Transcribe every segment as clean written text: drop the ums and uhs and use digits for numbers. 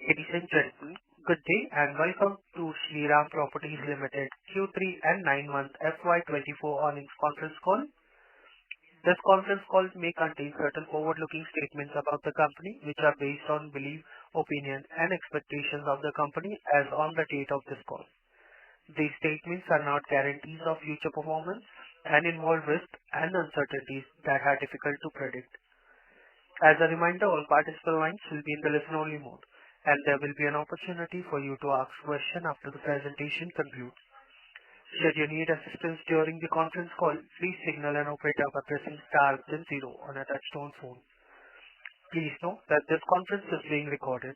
Ladies and gentlemen, good day and welcome to Shriram Properties Limited Q3 and 9-month FY24 earnings conference call. This conference call may contain certain forward-looking statements about the company which are based on belief, opinion and expectations of the company as on the date of this call. These statements are not guarantees of future performance and involve risks and uncertainties that are difficult to predict. As a reminder, all participant lines will be in the listen-only mode, and there will be an opportunity for you to ask questions after the presentation concludes. Should you need assistance during the conference call, please signal an operator by pressing star then 0 on a touch-tone phone. Please note that this conference is being recorded.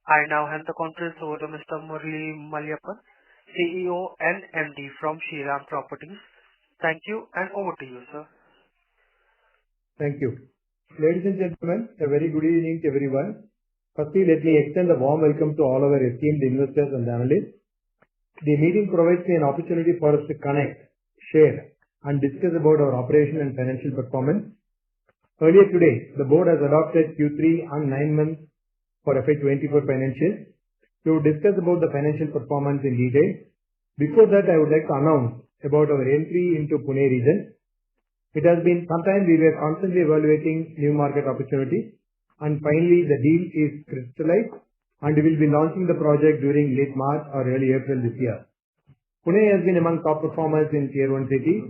I now hand the conference over to Mr. Murali Maliyappan, CEO and MD from Shriram Properties. Thank you, and over to you, sir. Thank you. Ladies and gentlemen, a very good evening to everyone. Firstly, let me extend a warm welcome to all our esteemed investors and analysts. The meeting provides me an opportunity for us to connect, share, and discuss about our operation and financial performance. Earlier today, the board has adopted Q3 and 9 months for FY24 financials. We will discuss about the financial performance in detail. Before that, I would like to announce about our entry into Pune region. It has been some time we were constantly evaluating new market opportunities, and finally the deal is crystallized and we will be launching the project during late March or early April this year. Pune has been among top performers in Tier 1 cities,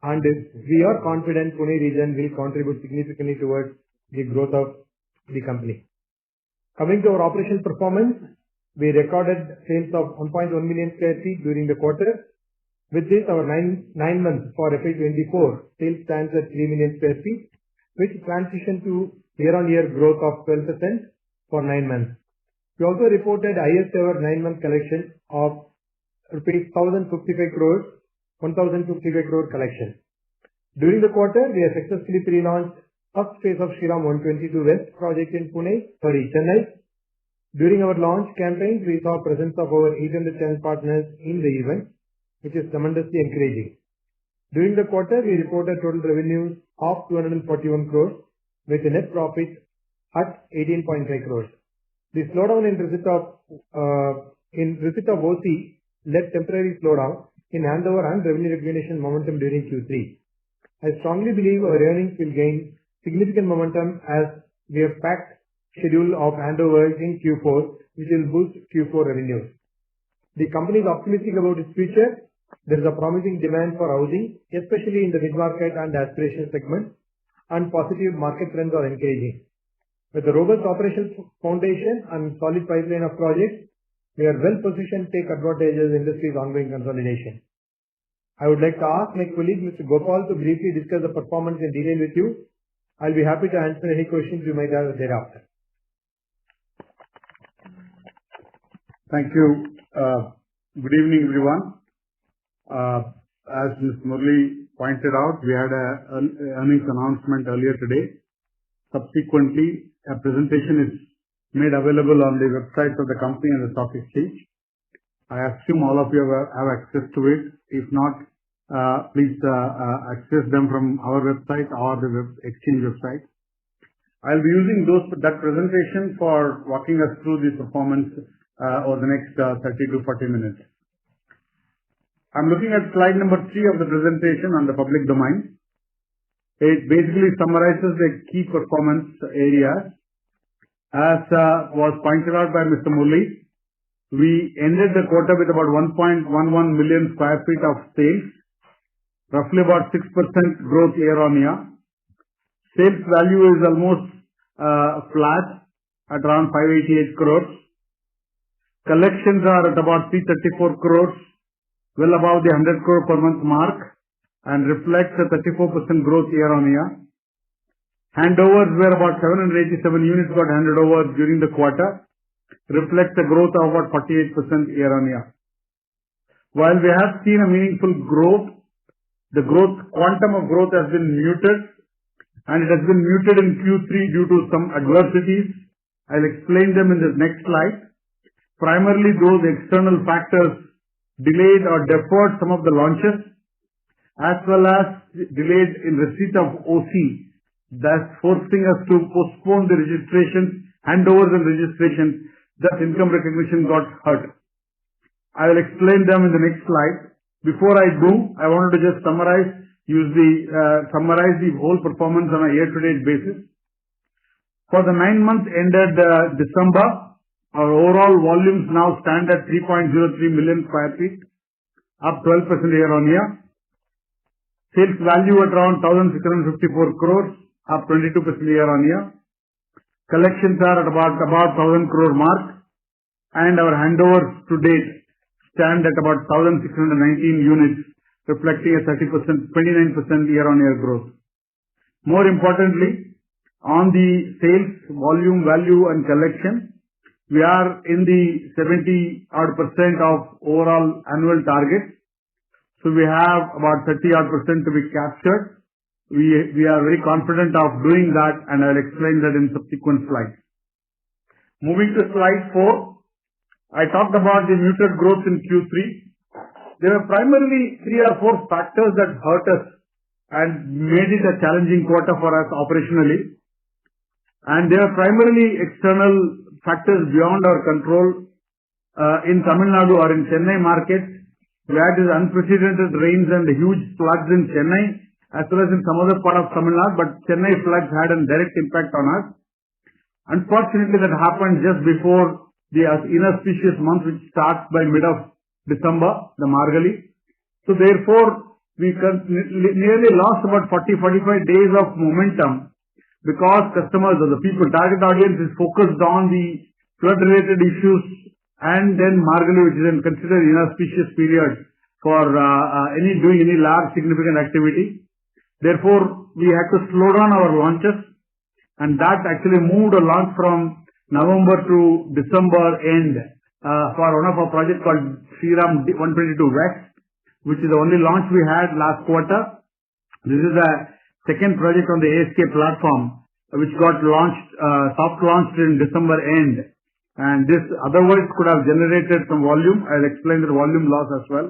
and we are confident Pune region will contribute significantly towards the growth of the company. Coming to our operational performance, we recorded sales of 1.1 million square feet during the quarter. With this, our 9 months for FY24 sales stands at 3 million square feet, which transitioned to year-on-year growth of 12% for 9 months. We also reported highest ever 9-month collection of rupees 1,055 crore collection. During the quarter, we have successfully pre-launched first phase of Shriram 122 West project in Chennai. During our launch campaign, we saw presence of over 800 channel partners in the event, which is tremendously encouraging. During the quarter, we reported total revenues of 241 crores with a net profit at 18.5 crores. The slowdown in receipt of OC led temporary slowdown in handover and revenue recognition momentum during Q3. I strongly believe our earnings will gain significant momentum as we have packed schedule of handovers in Q4, which will boost Q4 revenues. The company is optimistic about its future. There is a promising demand for housing, especially in the mid-market and aspirational segment, and positive market trends are encouraging. With a robust operational foundation and solid pipeline of projects, we are well positioned to take advantage of the industry's ongoing consolidation. I would like to ask my colleague Mr. Gopal to briefly discuss the performance in detail with you. I'll be happy to answer any questions you might have thereafter. Thank you. Good evening, everyone. As Ms. Murali pointed out, we had an earnings announcement earlier today. Subsequently, a presentation is made available on the website of the company and the stock exchange. I assume all of you have access to it. If not, please access them from our website or the exchange website. I'll be using that presentation for walking us through the performance over the next 30 to 40 minutes. I'm looking at slide number 3 of the presentation on the public domain. It basically summarizes the key performance areas. As was pointed out by Mr. Murali, we ended the quarter with about 1.11 million square feet of sales, roughly about 6% growth year on year. Sales value is almost flat at around 588 crores. Collections are at about 334 crores, well above the 100 crore per month mark, and reflects a 34% growth year on year. Handovers were about 787 units got handed over during the quarter, reflects a growth of about 48% year on year. While we have seen a meaningful growth, the quantum of growth has been muted, and it has been muted in Q3 due to some adversities. I'll explain them in the next slide. Primarily, those external factors delayed or deferred some of the launches, as well as delayed in receipt of OC, thus forcing us to postpone the registrations handovers and registrations, that income recognition got hurt. I will explain them in the next slide. Before I do, I wanted to just summarize the whole performance on a year-to-date basis. For the 9 months ended December, our overall volumes now stand at 3.03 million square feet, up 12% year-on-year. Sales value at around 1,654 crores, up 22% year-on-year. Collections are at about 1,000 crore mark, and our handovers to date stand at about 1,619 units, reflecting a 29% year-on-year growth. More importantly, on the sales volume, value and collection, we are in the 70% of overall annual target. So we have about 30% to be captured. We are very confident of doing that, and I'll explain that in subsequent slides. Moving to slide 4. I talked about the muted growth in Q3. There were primarily 3 or 4 factors that hurt us and made it a challenging quarter for us operationally. And they are primarily external factors beyond our control. In Tamil Nadu or in Chennai market, we had these unprecedented rains and huge floods in Chennai as well as in some other part of Tamil Nadu, but Chennai floods had a direct impact on us. Unfortunately, that happened just before the inauspicious month which starts by mid of December, the Margali. So therefore, we nearly lost about 40-45 days of momentum because customers or the people, target audience is focused on the flood related issues and then Margali, which is considered inauspicious period for doing any large significant activity. Therefore, we had to slow down our launches, and that actually moved a launch from November to December end for one of our projects called Shriram 122 West, which is the only launch we had last quarter. This is the second project on the ASK platform, which got launched, soft launched in December end. And this otherwise could have generated some volume. I'll explain the volume loss as well.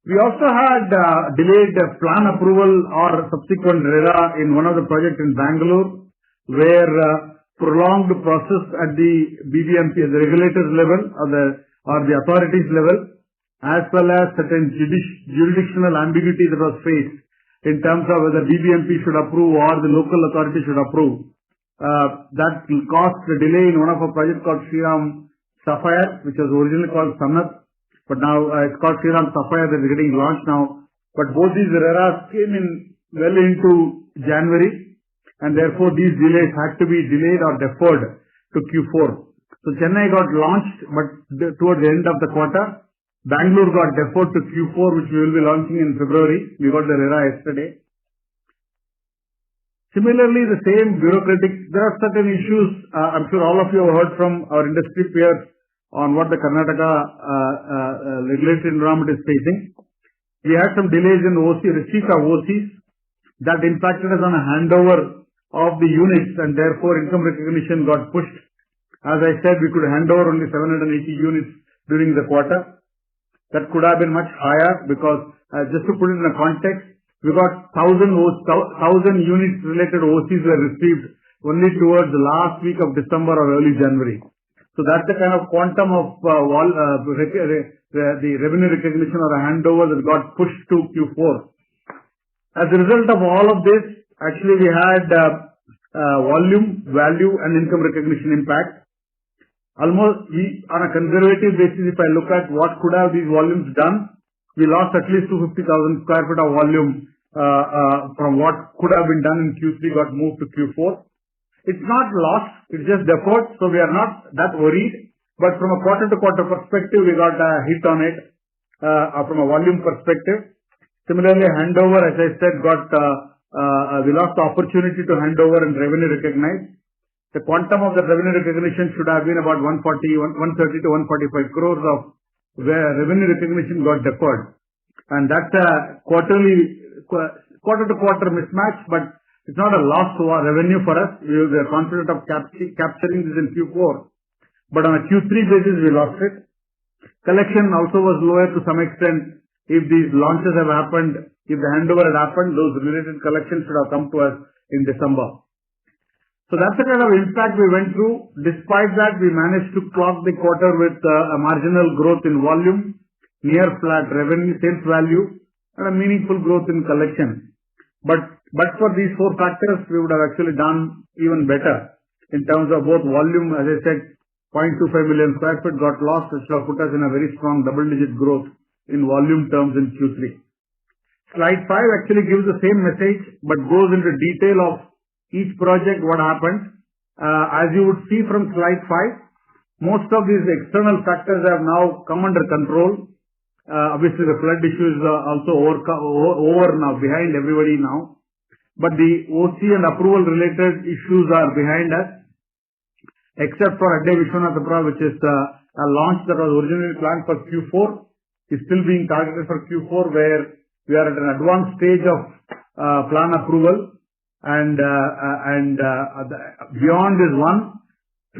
We also had delayed plan approval or subsequent RERA in one of the projects in Bangalore, where prolonged process at the BBMP, the regulators level or the authorities level, as well as certain jurisdictional ambiguity that was faced in terms of whether BBMP should approve or the local authority should approve. That caused a delay in one of our projects called Shriram Sapphire, which was originally called Sanat, but now it's called Shriram Sapphire that is getting launched now. But both these RERAs came in well into January, and therefore these delays had to be delayed or deferred to Q4. So Chennai got launched, but towards the end of the quarter. Bangalore got deferred to Q4, which we will be launching in February. We got the RERA yesterday. Similarly, the same there are certain issues, I'm sure all of you have heard from our industry peers on what the Karnataka regulatory environment is facing. We had some delays in receipt of OCs that impacted us on a handover of the units, and therefore income recognition got pushed. As I said, we could hand over only 780 units during the quarter. That could have been much higher because, just to put it in a context, we got 1,000 units related OCs were received only towards the last week of December or early January. So that's the kind of quantum of the revenue recognition or a handover that got pushed to Q4. As a result of all of this, actually we had volume, value and income recognition impact. Almost on a conservative basis, if I look at what could have these volumes done, we lost at least 250,000 square feet of volume from what could have been done in Q3 got moved to Q4. It's not lost, it's just deferred, so we are not that worried. But from a quarter to quarter perspective, we got a hit on it from a volume perspective. Similarly, handover, as I said, we lost the opportunity to hand over and revenue recognize. The quantum of the revenue recognition should have been about 130 to 145 crores of where revenue recognition got deferred. And that's a quarter to quarter mismatch, but it's not a loss to our revenue for us. We are confident of capturing this in Q4. But on a Q3 basis, we lost it. Collection also was lower to some extent. If these launches have happened, if the handover had happened, those related collections should have come to us in December. So that's the kind of impact we went through. Despite that, we managed to clock the quarter with a marginal growth in volume, near flat revenue, sales value, and a meaningful growth in collection. But for these four factors, we would have actually done even better in terms of both volume. As I said, 0.25 million square feet got lost, which will put us in a very strong double-digit growth in volume terms in Q3. Slide 5 actually gives the same message, but goes into detail of each project, what happened. As you would see from slide 5, most of these external factors have now come under control. Obviously, the flood issue is also over now, behind everybody now. But the OC and approval related issues are behind us, except for Adde Vishwanathapura, which is a launch that was originally planned for Q4, is still being targeted for Q4, where we are at an advanced stage of plan approval, and beyond is one.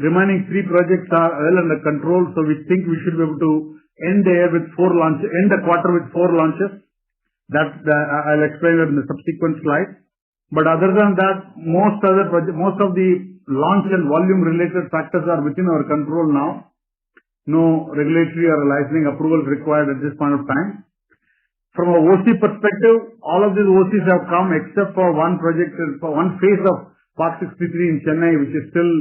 Remaining 3 projects are well under control, so we think we should be able to end the quarter with 4 launches. That I'll explain it in the subsequent slide. But other than that, most of the launch and volume related factors are within our control now. No regulatory or licensing approvals required at this point of time. From a OC perspective, all of these OCs have come except for one project, for one phase of Park 63 in Chennai, which is still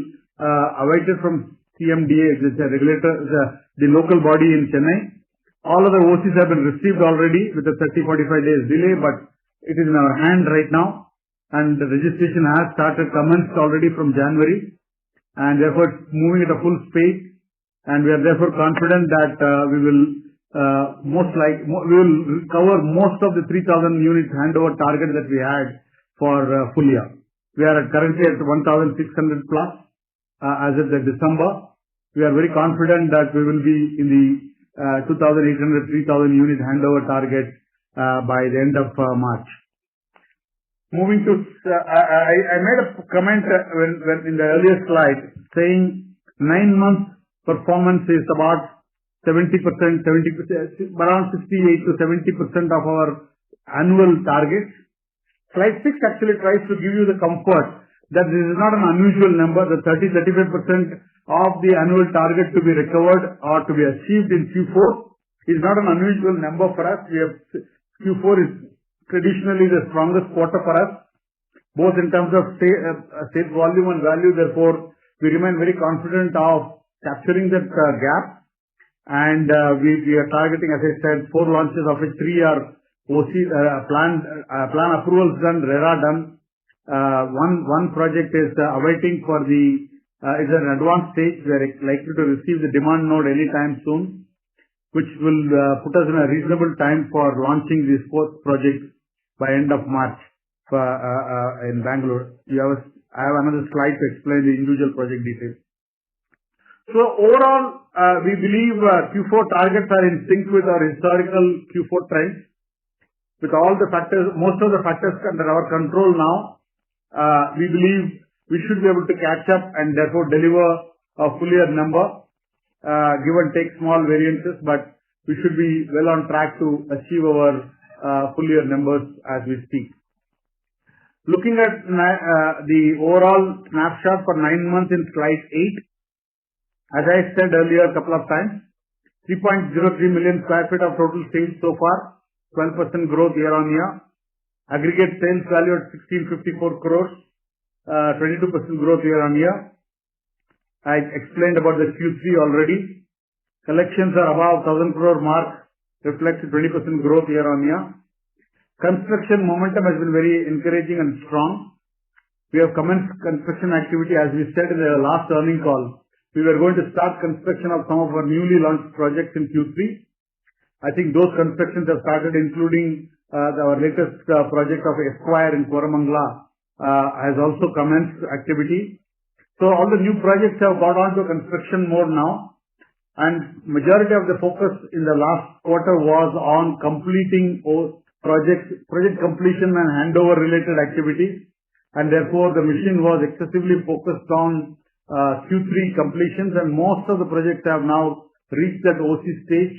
awaited from CMDA, which is the regulator, the local body in Chennai. All other OCs have been received already with a 30-45 days delay, but it is in our hand right now, and the registration has commenced already from January, and therefore it's moving at a full speed, and we are therefore confident that we will cover most of the 3,000 units handover target that we had for full year. We are currently at 1,600 plus as of December. We are very confident that we will be in the 2,800, 3,000 unit handover target by the end of March. Moving to, I made a comment when in the earlier slide saying 9 months performance is about 70%, around 68 to 70% of our annual targets. Slide 6 actually tries to give you the comfort that this is not an unusual number. The 30-35% of the annual target to be recovered or to be achieved in Q4 is not an unusual number for us. Q4 is traditionally the strongest quarter for us, both in terms of sales volume and value. Therefore, we remain very confident of capturing that gap. And we are targeting, as I said, 4 launches, of which 3 are OC plan approvals done, RERA done. One project is awaiting for is an advanced stage. We are likely to receive the demand node anytime soon, which will put us in a reasonable time for launching this 4th project by end of March in Bangalore. I have another slide to explain the individual project details. So overall, we believe Q4 targets are in sync with our historical Q4 trends. With all the factors, most of the factors under our control now, we believe we should be able to catch up and therefore deliver a full year number, give and take small variances, but we should be well on track to achieve our full year numbers as we speak. Looking at the overall snapshot for 9 months in slide 8, as I said earlier a couple of times, 3.03 million square feet of total sales so far, 12% growth year on year. Aggregate sales value at 1654 crores, 22% growth year on year. I explained about the Q3 already. Collections are above 1,000 crore mark, reflects 20% growth year on year. Construction momentum has been very encouraging and strong. We have commenced construction activity, as we said in the last earnings call. We were going to start construction of some of our newly launched projects in Q3. I think those constructions have started, including our latest project of Esquire in Koramangala has also commenced activity. So all the new projects have got on to construction mode now, and majority of the focus in the last quarter was on completing project completion and handover related activities, and therefore the machine was excessively focused on Q3 completions, and most of the projects have now reached that OC stage.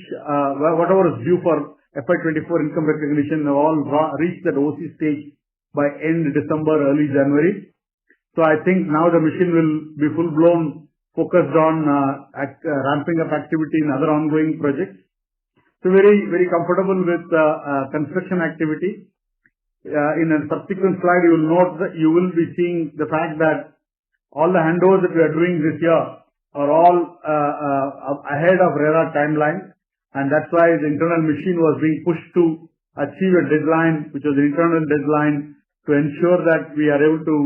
Whatever is due for FY24 income recognition have all reached that OC stage by end December, early January. So I think now the machine will be full-blown focused on ramping up activity in other ongoing projects. So very, very comfortable with construction activity. In a subsequent slide, you will note that you will be seeing the fact that all the handovers that we are doing this year are all ahead of RERA timeline, and that's why the internal machine was being pushed to achieve a deadline, which was an internal deadline, to ensure that we are able to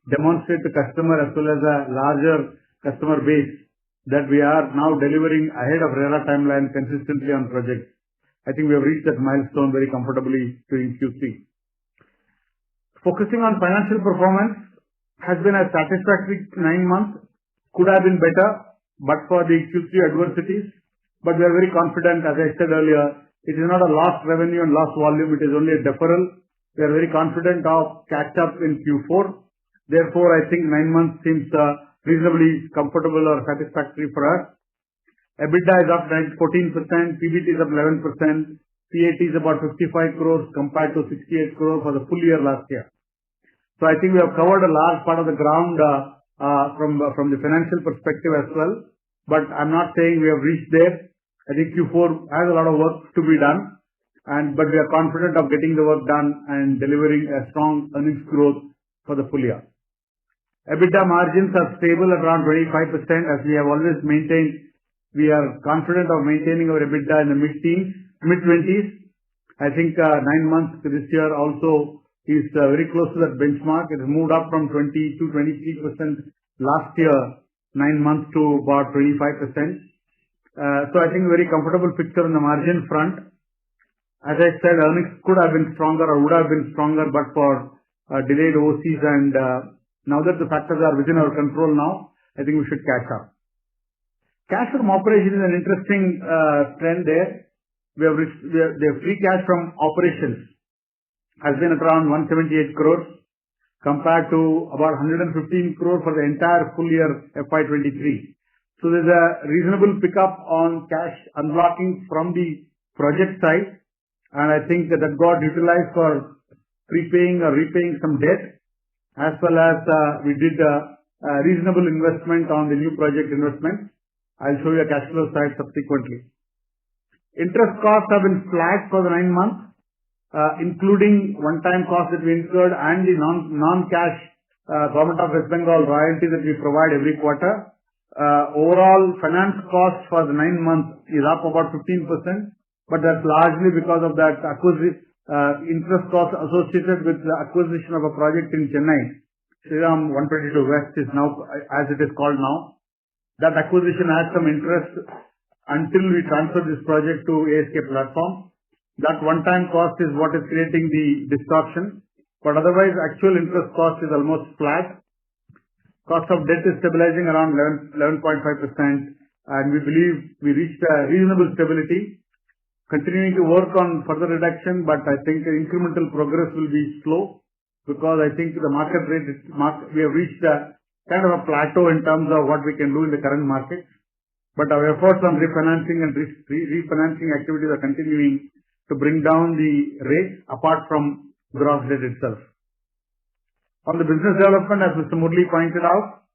demonstrate to customer as well as a larger customer base that we are now delivering ahead of RERA timeline consistently on projects. I think we have reached that milestone very comfortably during Q3. Focusing on financial performance has been a satisfactory 9 months. Could have been better, but for the Q3 adversities. But we are very confident, as I said earlier, it is not a lost revenue and lost volume, it is only a deferral. We are very confident of catch up in Q4. Therefore, I think 9 months seems reasonably comfortable or satisfactory for us. EBITDA is up 14%, PBT is up 11%, PAT is about 55 crores compared to 68 crores for the full year last year. So I think we have covered a large part of the ground from the financial perspective as well. But I'm not saying we have reached there. I think Q4 has a lot of work to be done, but we are confident of getting the work done and delivering a strong earnings growth for the full year. EBITDA margins are stable at around 25%, as we have always maintained. We are confident of maintaining our EBITDA in the mid-20s. I think 9 months this year also is very close to that benchmark. It has moved up from 20 to 23% last year, 9 months to about 25%. So I think a very comfortable picture on the margin front. As I said, earnings could have been stronger or would have been stronger, but for delayed OCs, and now that the factors are within our control now, I think we should catch up. Cash from operation is an interesting trend there. The free cash from operations has been at around 178 crores compared to about 115 crores for the entire full year FY23. So there's a reasonable pickup on cash unblocking from the project side, and I think that got utilized for prepaying or repaying some debt, as well as we did a reasonable investment on the new project investment. I'll show you a cash flow side subsequently. Interest costs have been flat for the 9 months, including one-time costs that we incurred and the non-cash Government of West Bengal royalty that we provide every quarter. Overall finance cost for the 9 months is up about 15%, but that's largely because of that interest cost associated with the acquisition of a project in Chennai. Shriram 122 West is now, as it is called now. That acquisition has some interest until we transfer this project to ASK platform. That one-time cost is what is creating the distortion, but otherwise actual interest cost is almost flat. Cost of debt is stabilizing around 11.5%, and we believe we reached a reasonable stability. Continuing to work on further reduction, but I think incremental progress will be slow because I think the market rate we have reached a kind of a plateau in terms of what we can do in the current market. But our efforts on refinancing and refinancing activities are continuing to bring down the rate apart from gross debt itself. On the business development, as Mr. Murli pointed out,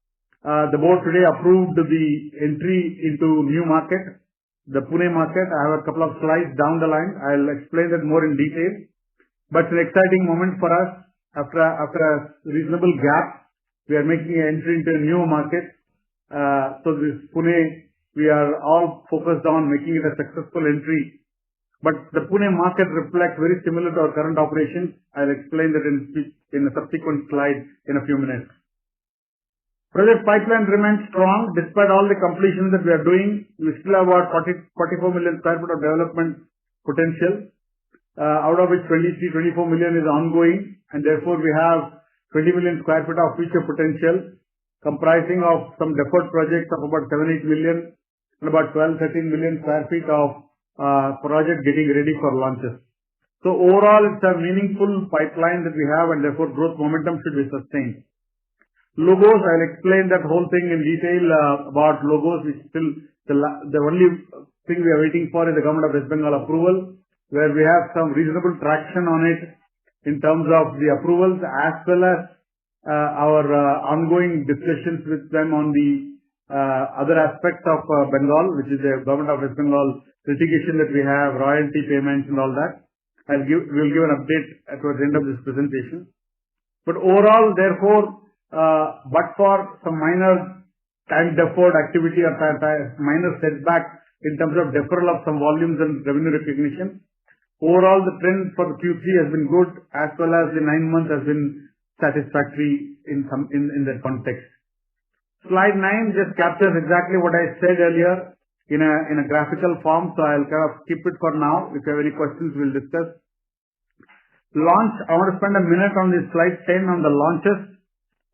the board today approved the entry into new market, the Pune market. I have a couple of slides down the line. I'll explain that more in detail. But it's an exciting moment for us. After a reasonable gap, we are making an entry into a new market. So this Pune, we are all focused on making it a successful entry. But the Pune market reflects very similar to our current operations. I'll explain that in a subsequent slide in a few minutes. Project pipeline remains strong despite all the completions that we are doing. We still have about 44 million square foot of development potential, out of which 24 million is ongoing, and therefore we have 20 million square foot of future potential, comprising of some deferred projects of about 7-8 million and about 12-13 million square feet of project getting ready for launches. So overall, it's a meaningful pipeline that we have, and therefore growth momentum should be sustained. Logos, I'll explain that whole thing in detail about logos. Which still the only thing we are waiting for is the Government of West Bengal approval, where we have some reasonable traction on it in terms of the approvals as well as our ongoing discussions with them on the other aspects of Bengal, which is the Government of West Bengal litigation that we have, royalty payments and all that. We'll give an update towards the end of this presentation. But overall, therefore, but for some minor time deferred activity or minor setback in terms of deferral of some volumes and revenue recognition, overall the trend for the Q3 has been good, as well as the 9 months has been satisfactory in that context. Slide 9 just captures exactly what I said earlier in a graphical form, so I'll kind of keep it for now. If you have any questions, we'll discuss. Launch, I want to spend a minute on this slide 10 on the launches.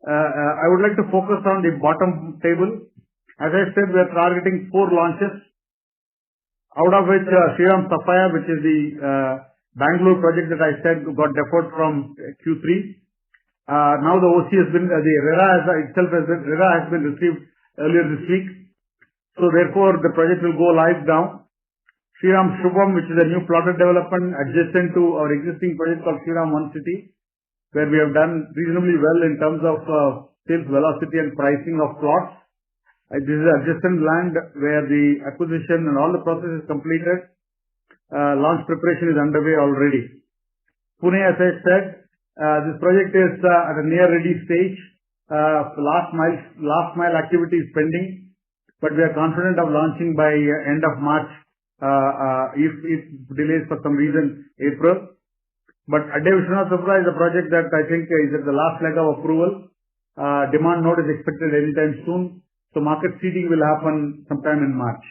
I would like to focus on the bottom table. As I said, we are targeting 4 launches, out of which Shriram Sapphire, which is the Bangalore project that I said got deferred from Q3. Now the OC has been, the RERA has been received earlier this week. So therefore, the project will go live now. Shriram Shubham, which is a new plotted development adjacent to our existing project called Shriram One City, where we have done reasonably well in terms of sales velocity and pricing of plots. This is adjacent land where the acquisition and all the process is completed. Launch preparation is underway already. Pune, as I said, this project is at a near ready stage. Last mile activity is pending, but we are confident of launching by end of March, if delays for some reason, April. But Adde Vishwanathapura is a project that I think is at the last leg of approval. Demand note is expected anytime soon. So market seeding will happen sometime in March.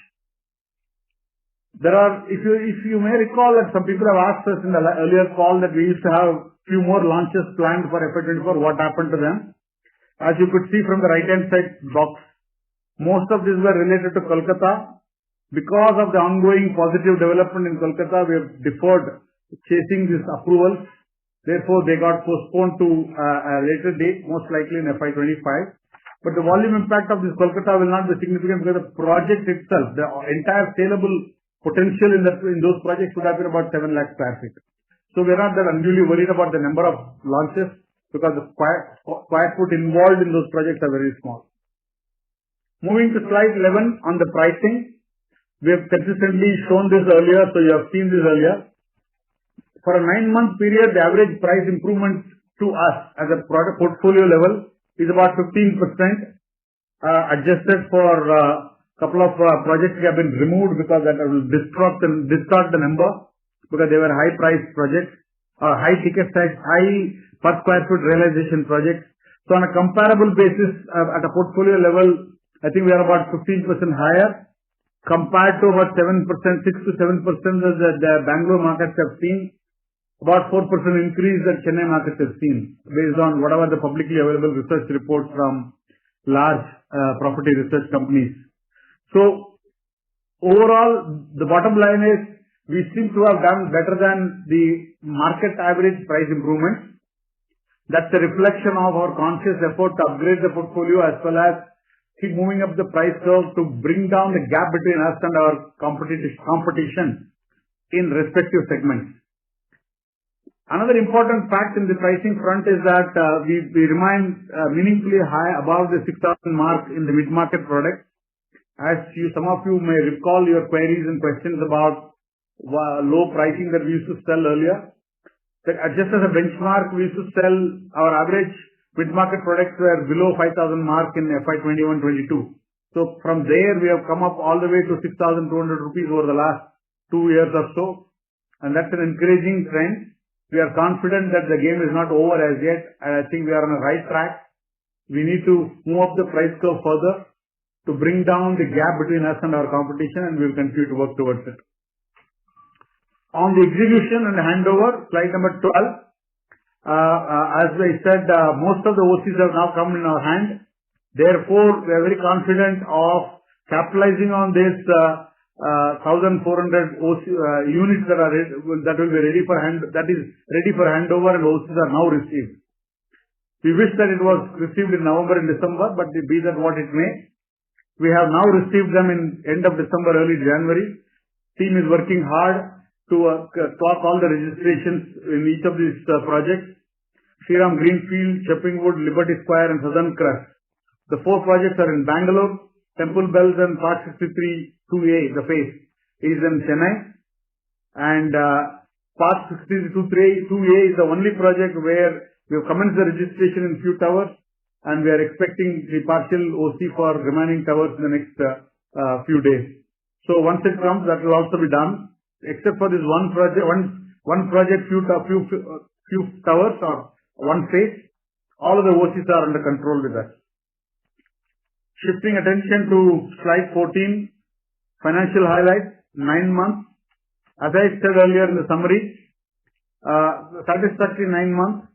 There are, if you may recall that some people have asked us in the earlier call that we used to have few more launches planned for FY24. What happened to them? As you could see from the right hand side box, most of these were related to Kolkata. Because of the ongoing positive development in Kolkata, we have deferred chasing these approvals. Therefore, they got postponed to a later date, most likely in FY25. But the volume impact of this Kolkata will not be significant because the project itself, the entire saleable potential in those projects would have been about 7 lakh square feet. So we're not that unduly worried about the number of launches because the square foot involved in those projects are very small. Moving to slide 11 on the pricing. We have consistently shown this earlier, so you have seen this earlier. For a 9-month period, the average price improvement to us as a product portfolio level is about 15%, adjusted for a couple of projects have been removed because that will distort the number because they were high price projects or high ticket size, high per square foot realization projects. So on a comparable basis, at a portfolio level, I think we are about 15% higher compared to about 7%, 6 to 7% that the Bangalore markets have seen, about 4% increase that Chennai markets have seen based on whatever the publicly available research reports from large property research companies. So overall, the bottom line is we seem to have done better than the market average price improvements. That's a reflection of our conscious effort to upgrade the portfolio as well as keep moving up the price curve to bring down the gap between us and our competition in respective segments. Another important fact in the pricing front is that we remain meaningfully high above the 6,000 mark in the mid-market product. As some of you may recall your queries and questions about low pricing that we used to sell earlier. Just as a benchmark, we used to sell our average mid-market products were below 5,000 mark in FY21-22. So from there, we have come up all the way to 6,200 rupees over the last 2 years or so. And that's an encouraging trend. We are confident that the game is not over as yet. And I think we are on the right track. We need to move up the price curve further to bring down the gap between us and our competition, and we will continue to work towards it. On the execution and handover, slide number 12. As I said, most of the OCs have now come in our hand. Therefore, we are very confident of capitalizing on this 1,400 OC, units that will be ready for handover, and OCs are now received. We wish that it was received in November and December, but be that what it may. We have now received them in end of December, early January. Team is working hard to clock all the registrations in each of these projects. Shriram Greenfield, Cheppingwood, Liberty Square, and Southern Crest. The 4 projects are in Bangalore. Temple Bells and Park 63 2A, the phase, is in Chennai. And Park 63 2A is the only project where we have commenced the registration in few towers, and we are expecting the partial OC for remaining towers in the next few days. So once it comes, that will also be done. Except for this one project, few towers or one phase, all of the OCs are under control with us. Shifting attention to slide 14, financial highlights, 9 months. As I said earlier in the summary, satisfactory 9 months,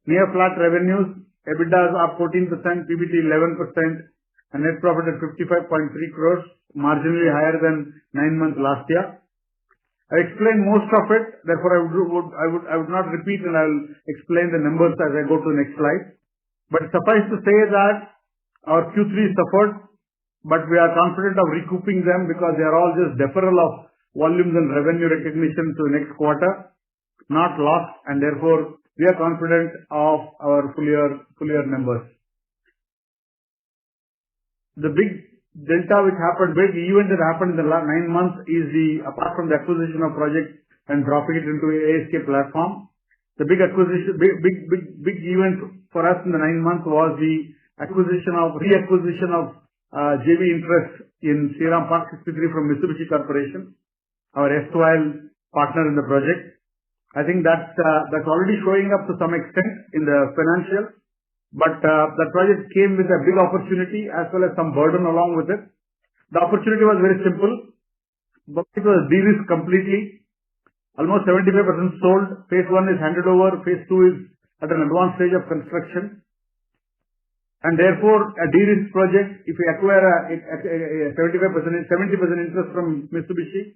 near flat revenues, EBITDA is up 14%, PBT 11%, and net profit at 55.3 crores, marginally higher than 9 months last year. I explained most of it, therefore I would not repeat, and I will explain the numbers as I go to the next slide. But suffice to say that our Q3 suffered, but we are confident of recouping them because they are all just deferral of volumes and revenue recognition to the next quarter, not lost, and therefore we are confident of our full year numbers. The big delta which happened, big event that happened in the last 9 months is apart from the acquisition of projects and dropping it into ASK platform, the big event for us in the 9 months was the reacquisition of JV interest in Shriram Park 63 from Mitsubishi Corporation, our erstwhile partner in the project. I think that's already showing up to some extent in the financials. But the project came with a big opportunity as well as some burden along with it. The opportunity was very simple, but it was de-risked completely. Almost 75% sold. Phase 1 is handed over. Phase 2 is at an advanced stage of construction. And therefore, a de-risked project, if we acquire a 70% interest from Mitsubishi,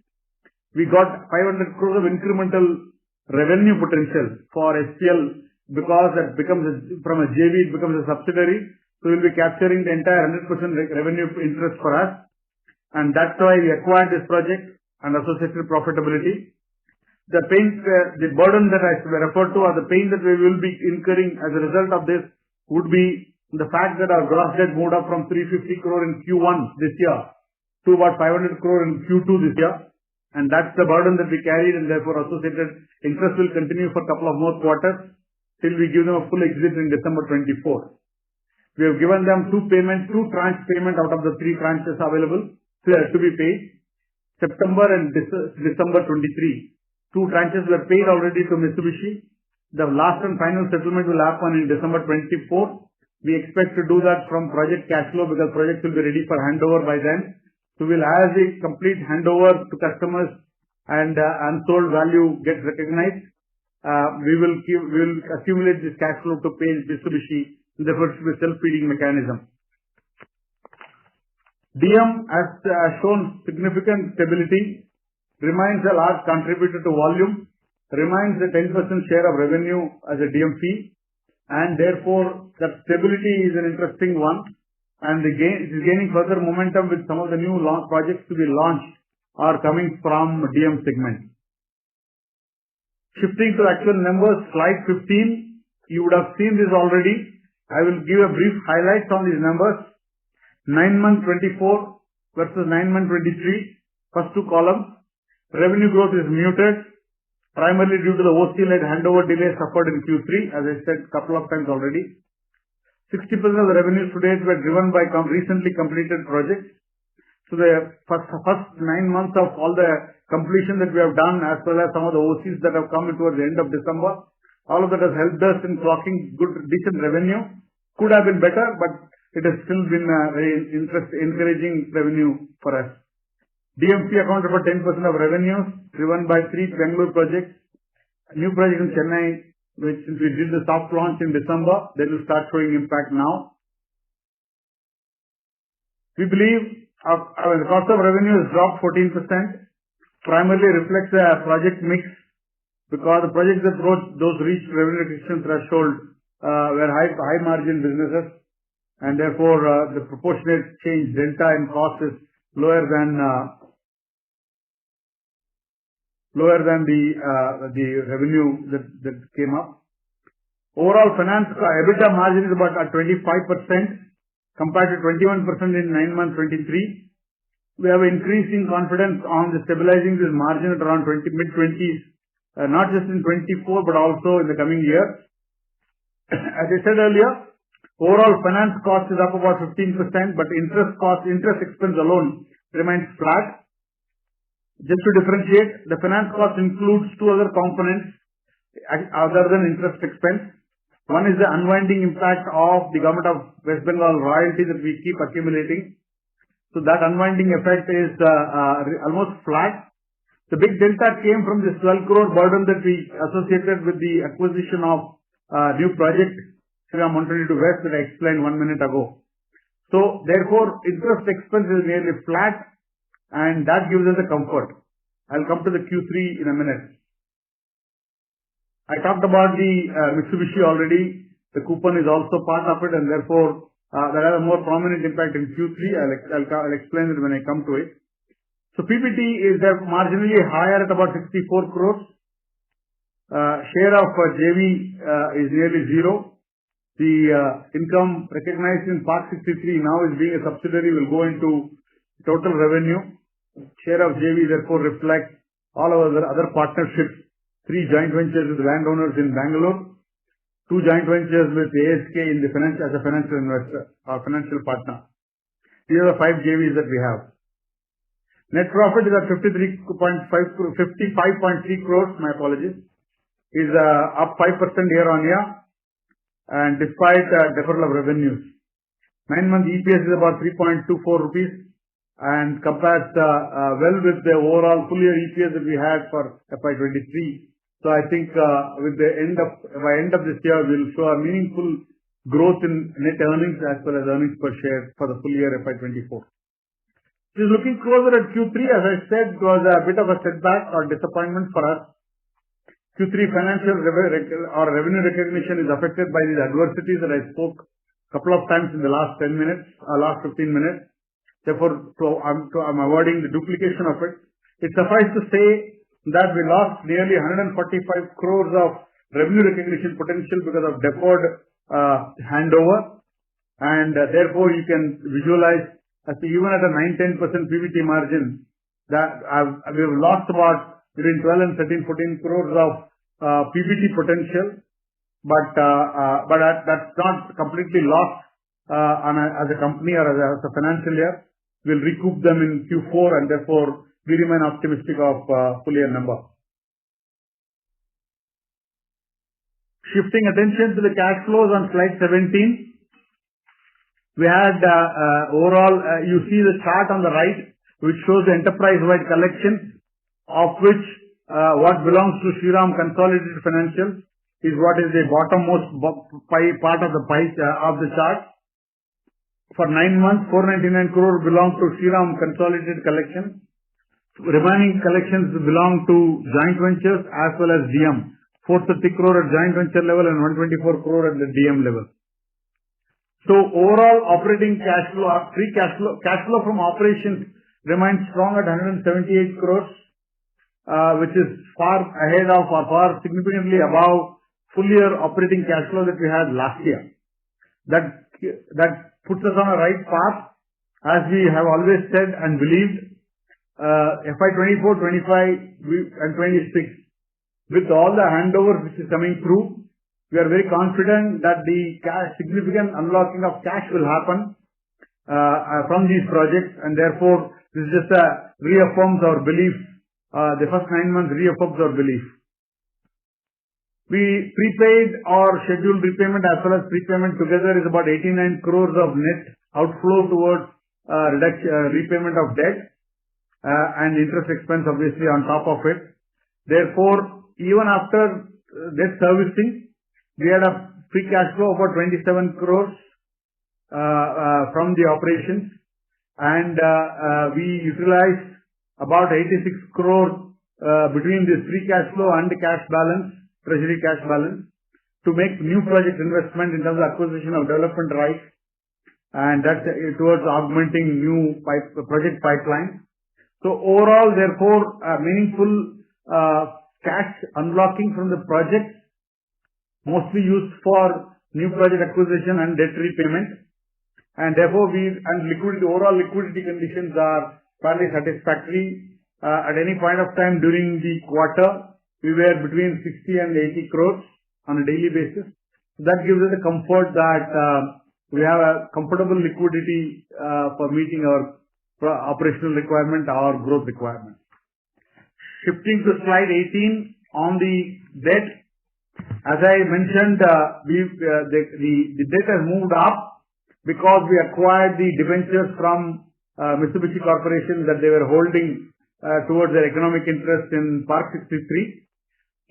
we got 500 crores of incremental revenue potential for SPL. Because that becomes from a JV, it becomes a subsidiary. So we'll be capturing the entire 100% revenue interest for us. And that's why we acquired this project and associated profitability. The burden that I referred to, or the pain that we will be incurring as a result of this, would be the fact that our gross debt moved up from 350 crore in Q1 this year to about 500 crore in Q2 this year. And that's the burden that we carried, and therefore associated interest will continue for a couple of more quarters, till we give them a full exit in December 24. We have given them two tranche payment out of the 3 tranches available to be paid. September and December 23. 2 tranches were paid already to Mitsubishi. The last and final settlement will happen in December 24. We expect to do that from project cash flow because projects will be ready for handover by then. So we'll have the complete handover to customers and unsold value gets recognized. We will accumulate this cash flow to pay Mitsubishi, therefore it should be a self-feeding mechanism. DM has shown significant stability, remains a large contributor to volume, remains a 10% share of revenue as a DM fee, and therefore that stability is an interesting one, and it is gaining further momentum with some of the new projects to be launched are coming from DM segment. Shifting to actual numbers, slide 15, you would have seen this already. I will give a brief highlights on these numbers. 9-month 24 versus 9-month 23, first 2 columns. Revenue growth is muted, primarily due to the OC-led handover delay suffered in Q3, as I said a couple of times already. 60% of the revenues today were driven by recently completed projects. So the first 9 months of all the completion that we have done, as well as some of the OCs that have come towards the end of December, all of that has helped us in clocking decent revenue. Could have been better, but it has still been a very encouraging revenue for us. DMC accounted for 10% of revenues, driven by 3 Bangalore projects. A new project in Chennai, which since we did the soft launch in December, they will start showing impact now. We believe the cost of revenue has dropped 14%, primarily reflects the project mix, because the projects that those reached revenue recognition threshold were high margin businesses, and therefore the proportionate change delta in cost is lower than the revenue that came up. Overall finance EBITDA margin is about at 25% compared to 21% in 9 months 23. We have increasing confidence on the stabilizing this margin at around mid-20s, not just in 24 but also in the coming year. As I said earlier, overall finance cost is up about 15%, but interest expense alone remains flat. Just to differentiate, the finance cost includes two other components other than interest expense. One is the unwinding impact of the Government of West Bengal royalty that we keep accumulating. So that unwinding effect is almost flat. The big delta came from this 12 crore burden that we associated with the acquisition of new project, Shriram 122 West, that I explained 1 minute ago. So therefore, interest expense is nearly flat, and that gives us a comfort. I'll come to the Q3 in a minute. I talked about the Mitsubishi already. The coupon is also part of it, and therefore that has a more prominent impact in Q3. I'll explain it when I come to it. So PBT is marginally higher at about 64 crores. Share of JV is nearly zero. The income recognized in Park 63 now is being a subsidiary will go into total revenue. Share of JV therefore reflects all our other partnerships, 3 joint ventures with landowners in Bangalore, 2 joint ventures with ASK in the as a financial investor or financial partner. These are the 5 JVs that we have. Net profit is at 55.3 crores, my apologies, is up 5% year on year, and despite deferral of revenues. 9-month EPS is about 3.24 rupees and compares well with the overall full year EPS that we had for FY23. So I think with the by end of this year, we'll show a meaningful growth in net earnings as well as earnings per share for the full year FY24. Just looking closer at Q3, as I said, it was a bit of a setback or disappointment for us. Q3 financial revenue recognition is affected by these adversities that I spoke a couple of times in the last 10 minutes, last 15 minutes. Therefore, I'm avoiding the duplication of it. It suffices to say that we lost nearly 145 crores of revenue recognition potential because of deferred handover, and therefore you can visualize as even at a 9-10% PBT margin that we have lost about between 12 and 13-14 crores of PBT potential, but that's not completely lost as a company or as a financial year. We'll recoup them in Q4, and therefore we remain optimistic of full year number. Shifting attention to the cash flows on slide 17. We had overall, you see the chart on the right, which shows the enterprise-wide collection, of which what belongs to Shriram consolidated financials is what is the bottommost part of the pie of the chart. For 9 months, 499 crore belong to Shriram consolidated collection. Remaining collections belong to joint ventures as well as DM. 430 crore at joint venture level and 124 crore at the DM level. So overall operating cash flow, cash flow from operations remains strong at 178 crores, which is far ahead of or far significantly above full year operating cash flow that we had last year. That puts us on a right path, as we have always said and believed. FY24, 25 and 26, with all the handovers which is coming through, we are very confident that the significant unlocking of cash will happen from these projects, and therefore this just reaffirms our belief. The first 9 months reaffirms our belief. We prepaid or scheduled repayment as well as prepayment together is about 89 crores of net outflow towards repayment of debt and interest expense obviously on top of it. Therefore, even after debt servicing, we had a free cash flow of about 27 crores from the operations, and we utilized about 86 crores between this free cash flow and the cash balance, treasury cash balance, to make new project investment in terms of acquisition of development rights, and that's towards augmenting new project pipeline. So overall, therefore, meaningful cash unlocking from the projects mostly used for new project acquisition and debt repayment. And therefore, overall liquidity conditions are fairly satisfactory. At any point of time during the quarter, we were between 60 and 80 crores on a daily basis. That gives us the comfort that we have a comfortable liquidity for meeting our operational requirement, our growth requirement. Shifting to slide 18 on the debt. As I mentioned, the debt has moved up because we acquired the debentures from Mitsubishi Corporation that they were holding towards their economic interest in Park 63.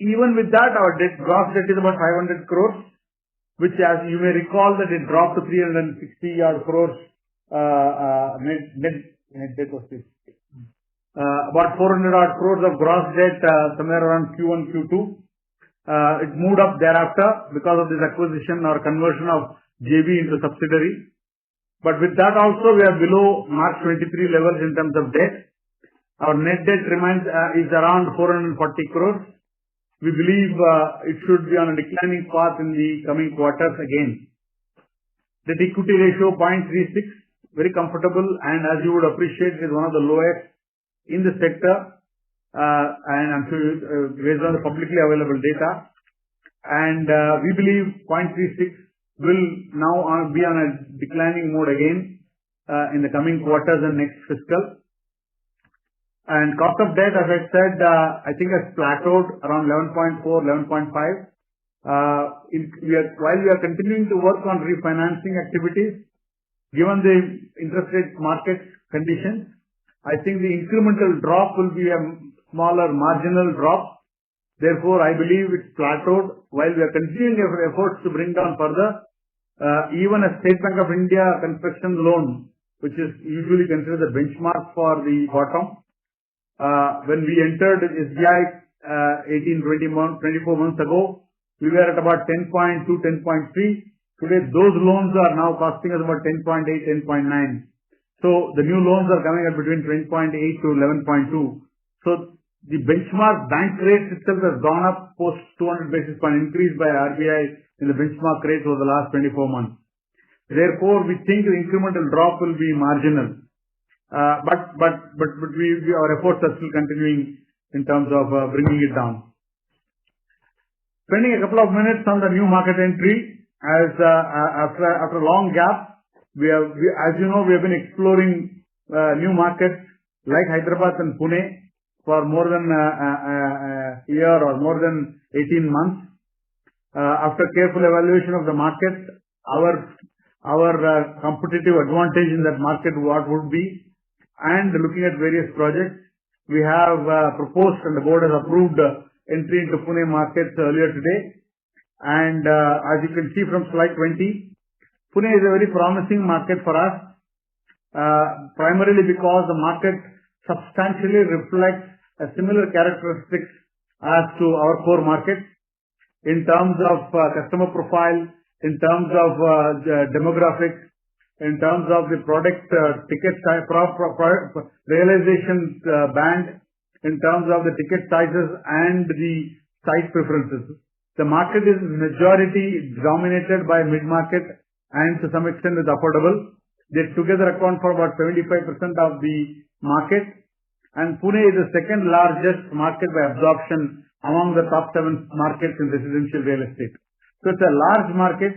Even with that, our gross debt is about 500 crores, which, as you may recall, that it dropped to 360 odd crores. Net debt was about 400 odd crores of gross debt somewhere around Q1, Q2. It moved up thereafter because of this acquisition or conversion of JV into subsidiary. But with that also, we are below March 23 levels in terms of debt. Our net debt is around 440 crores. We believe it should be on a declining path in the coming quarters again. Debt equity ratio 0.36, very comfortable, and as you would appreciate, is one of the lowest in the sector, and I'm sure based on the publicly available data. And we believe 0.36 will now be on a declining mode again in the coming quarters and next fiscal. And cost of debt, as I said, I think has plateaued around 11.4, 11.5. While we are continuing to work on refinancing activities, given the interest rate market conditions, I think the incremental drop will be a smaller marginal drop. Therefore, I believe it's plateaued. While we are continuing our efforts to bring down further, even a State Bank of India construction loan, which is usually considered the benchmark for the bottom, when we entered SBI 24 months ago, we were at about 10.2, 10.3. Today, those loans are now costing us about 10.8, 10.9. So the new loans are coming at between 10.8 to 11.2. So the benchmark bank rate itself has gone up post 200 basis point increase by RBI in the benchmark rate over the last 24 months. Therefore, we think the incremental drop will be marginal. But our efforts are still continuing in terms of bringing it down. Spending a couple of minutes on the new market entry, as after a long gap, as you know, we have been exploring new markets like Hyderabad and Pune for more than a year or more than 18 months. After careful evaluation of the market, our competitive advantage in that market, what would be, and looking at various projects, we have proposed and the board has approved entry into Pune markets earlier today. And as you can see from slide 20, Pune is a very promising market for us, primarily because the market substantially reflects a similar characteristics as to our core markets in terms of customer profile, in terms of demographics, in terms of the product ticket size, realization band, in terms of the ticket sizes and the size preferences. The market is majority dominated by mid-market and to some extent with affordable. They together account for about 75% of the market, and Pune is the second largest market by absorption among the top 7 markets in residential real estate. So it's a large market,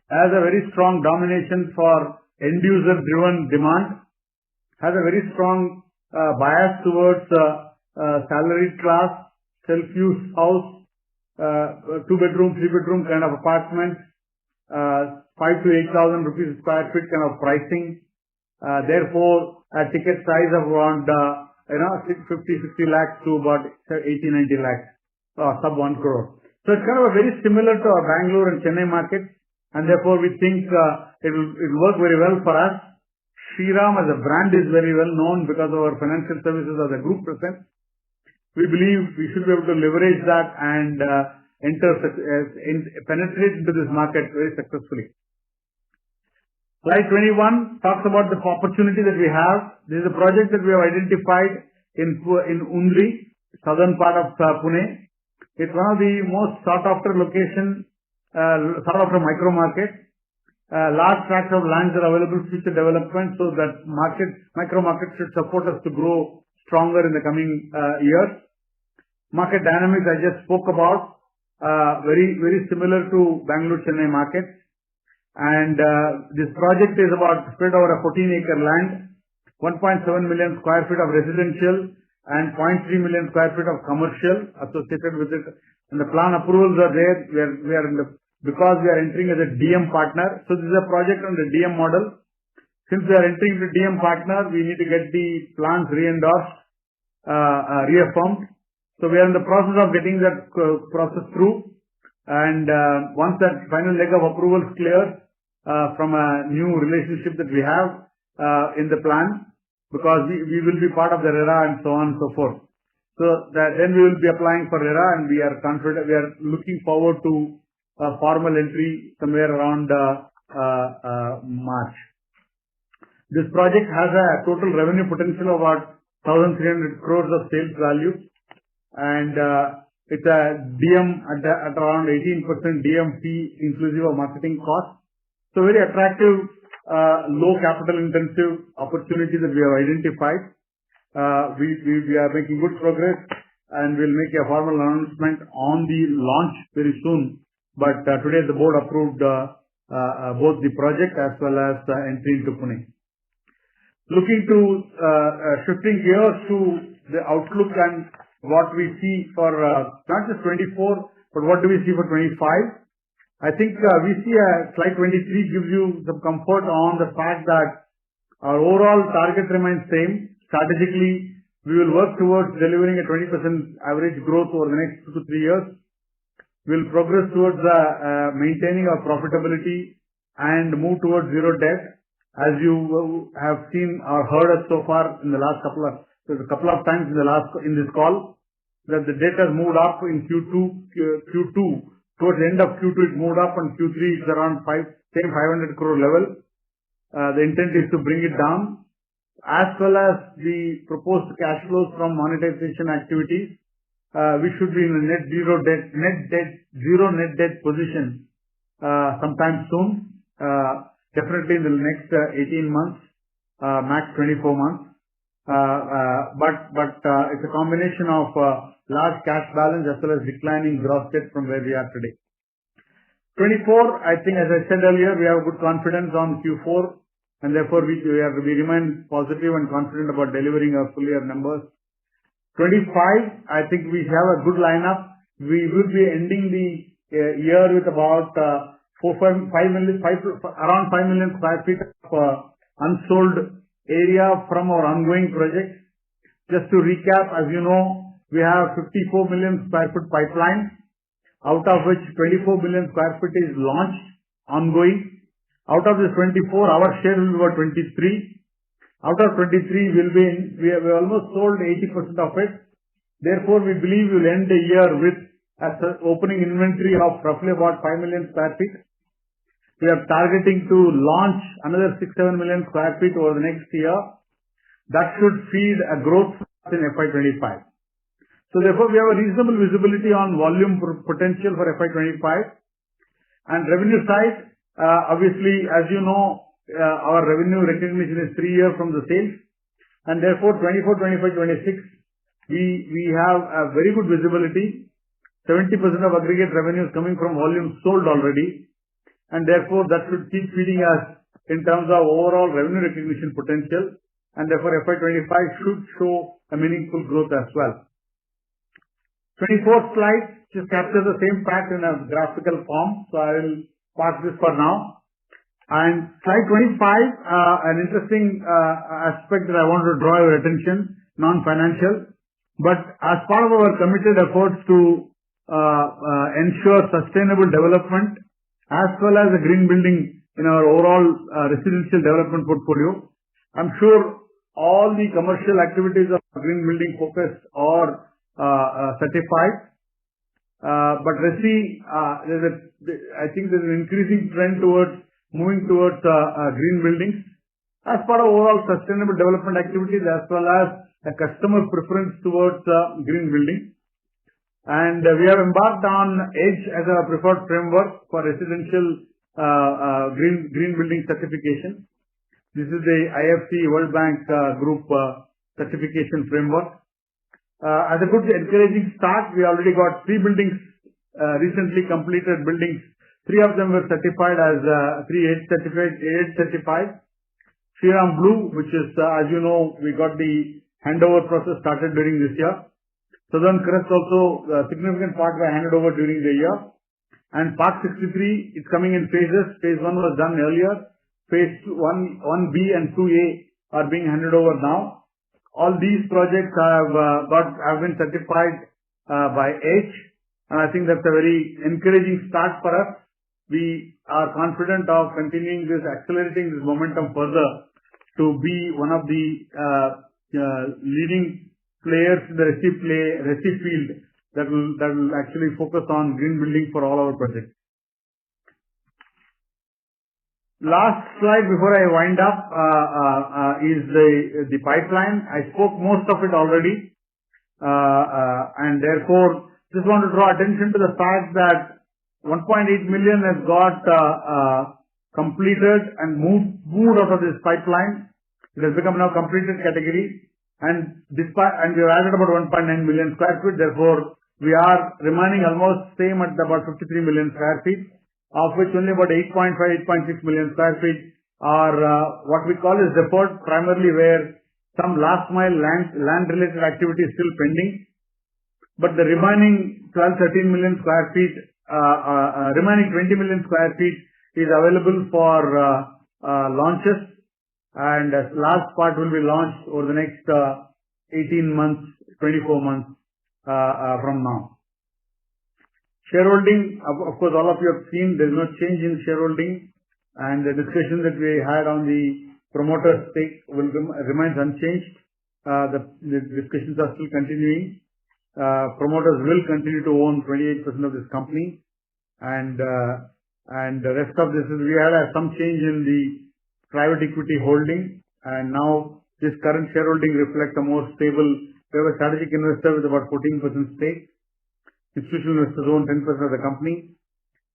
has a very strong domination for end-user driven demand, has a very strong bias towards salaried class, self-use house, 2-bedroom, 3-bedroom kind of apartment, 5 to 8,000 rupees square feet kind of pricing. Therefore, a ticket size of around 50, 60 lakhs to about 80, 90 lakhs, sub 1 crore. So it's kind of a very similar to our Bangalore and Chennai markets, and therefore we think it will work very well for us. Shriram as a brand is very well known because of our financial services as a group presence. We believe we should be able to leverage that and penetrate into this market very successfully. Slide 21 talks about the opportunity that we have. This is a project that we have identified in Undri, southern part of Pune. It's one of the most sought after locations sort of a micro market. Large tracts of lands are available for future development, so that micro market should support us to grow stronger in the coming years. Market dynamics I just spoke about, very similar to Bangalore-Chennai market. And this project is about spread over a 14-acre land, 1.7 million square feet of residential and 0.3 million square feet of commercial associated with it. And the plan approvals are there. Because we are entering as a DM partner. So this is a project on the DM model. Since we are entering the DM partner, we need to get the plans re-endorsed, reaffirmed. So we are in the process of getting that process through. And once that final leg of approval clears from a new relationship that we have in the plan, because we will be part of the RERA and so on and so forth. So then we will be applying for RERA, and we are confident, we are looking forward to a formal entry somewhere around March. This project has a total revenue potential of about 1,300 crores of sales value, and it's a DM at around 18% DM fee inclusive of marketing costs. So very attractive, low capital intensive opportunity that we have identified. We are making good progress, and we'll make a formal announcement on the launch very soon. But today the board approved both the project as well as entry into Pune. Looking to shifting gears to the outlook and what we see for not just 24, but what do we see for 25? I think we see slide 23 gives you some comfort on the fact that our overall target remains same. Strategically, we will work towards delivering a 20% average growth over the next 2 to 3 years. We will progress towards maintaining our profitability and move towards zero debt. As you have seen or heard us so far in the last couple of times in this call, that the debt has moved up in Q2. Towards the end of Q2, it moved up, and Q3 is around 500 crore level. The intent is to bring it down, as well as the proposed cash flows from monetization activities. We should be in a zero net debt position sometime soon. Definitely in the next 18 months, max 24 months. But it's a combination of large cash balance as well as declining gross debt from where we are today. 24, I think, as I said earlier, we have good confidence on Q4, and therefore we remain positive and confident about delivering our full year numbers. 25, I think we have a good lineup. We will be ending the year with about around 5 million square feet of unsold area from our ongoing projects. Just to recap, as you know, we have 54 million square foot pipeline, out of which 24 million square feet is launched, ongoing. Out of this 24, our share will be about 23. Out of 23, we have almost sold 80% of it. Therefore, we believe we will end the year with an opening inventory of roughly about 5 million square feet. We are targeting to launch another 6-7 million square feet over the next year. That should feed a growth in FY25. So therefore, we have a reasonable visibility on volume potential for FY25. And revenue side, obviously, as you know, our revenue recognition is 3 years from the sales, and therefore 24, 25, 26, we have a very good visibility. 70% of aggregate revenue is coming from volume sold already, and therefore that should keep feeding us in terms of overall revenue recognition potential, and therefore FY25 should show a meaningful growth as well. 24th slide just captures the same fact in a graphical form, so I will park this for now. And slide 25, an interesting aspect that I want to draw your attention, non-financial, but as part of our committed efforts to ensure sustainable development as well as a green building in our overall residential development portfolio, I'm sure all the commercial activities of green building focus are certified. But I think there's an increasing trend towards moving towards green buildings as part of overall sustainable development activities as well as a customer preference towards green building. And we have embarked on EDGE as a preferred framework for residential green building certification. This is the IFC World Bank Group certification framework. As a good encouraging start, we already got 3 buildings, recently completed buildings. 3 of them were certified as 3 EDGE certified. Shriram Blue, which is, as you know, we got the handover process started during this year. Southern Crest also, a significant part were handed over during the year. And Park 63 is coming in phases. Phase 1 was done earlier. Phase 1B and 2A are being handed over now. All these projects have been certified by EDGE, and I think that's a very encouraging start for us. We are confident of continuing this, accelerating this momentum further to be one of the leading players in the resi field that will actually focus on green building for all our projects. Last slide before I wind up is the pipeline. I spoke most of it already, and therefore just want to draw attention to the fact that 1.8 million has got completed and moved out of this pipeline. It has become now completed category. And we have added about 1.9 million square feet. Therefore, we are remaining almost same at about 53 million square feet, of which only about 8.5, 8.6 million square feet are what we call is deferred, primarily where some last mile land related activity is still pending. But the remaining 12, 13 million square feet, remaining 20 million square feet is available for launches. And a large part will be launched over the next 18 months, 24 months from now. Shareholding, of course, all of you have seen there is no change in shareholding, and the discussion that we had on the promoter stake remains unchanged. The discussions are still continuing. Promoters will continue to own 28% of this company, and the rest of this is we had some change in the private equity holding, and now this current shareholding reflects a more stable. We have a strategic investor with about 14% stake. Institutional investors own 10% of the company.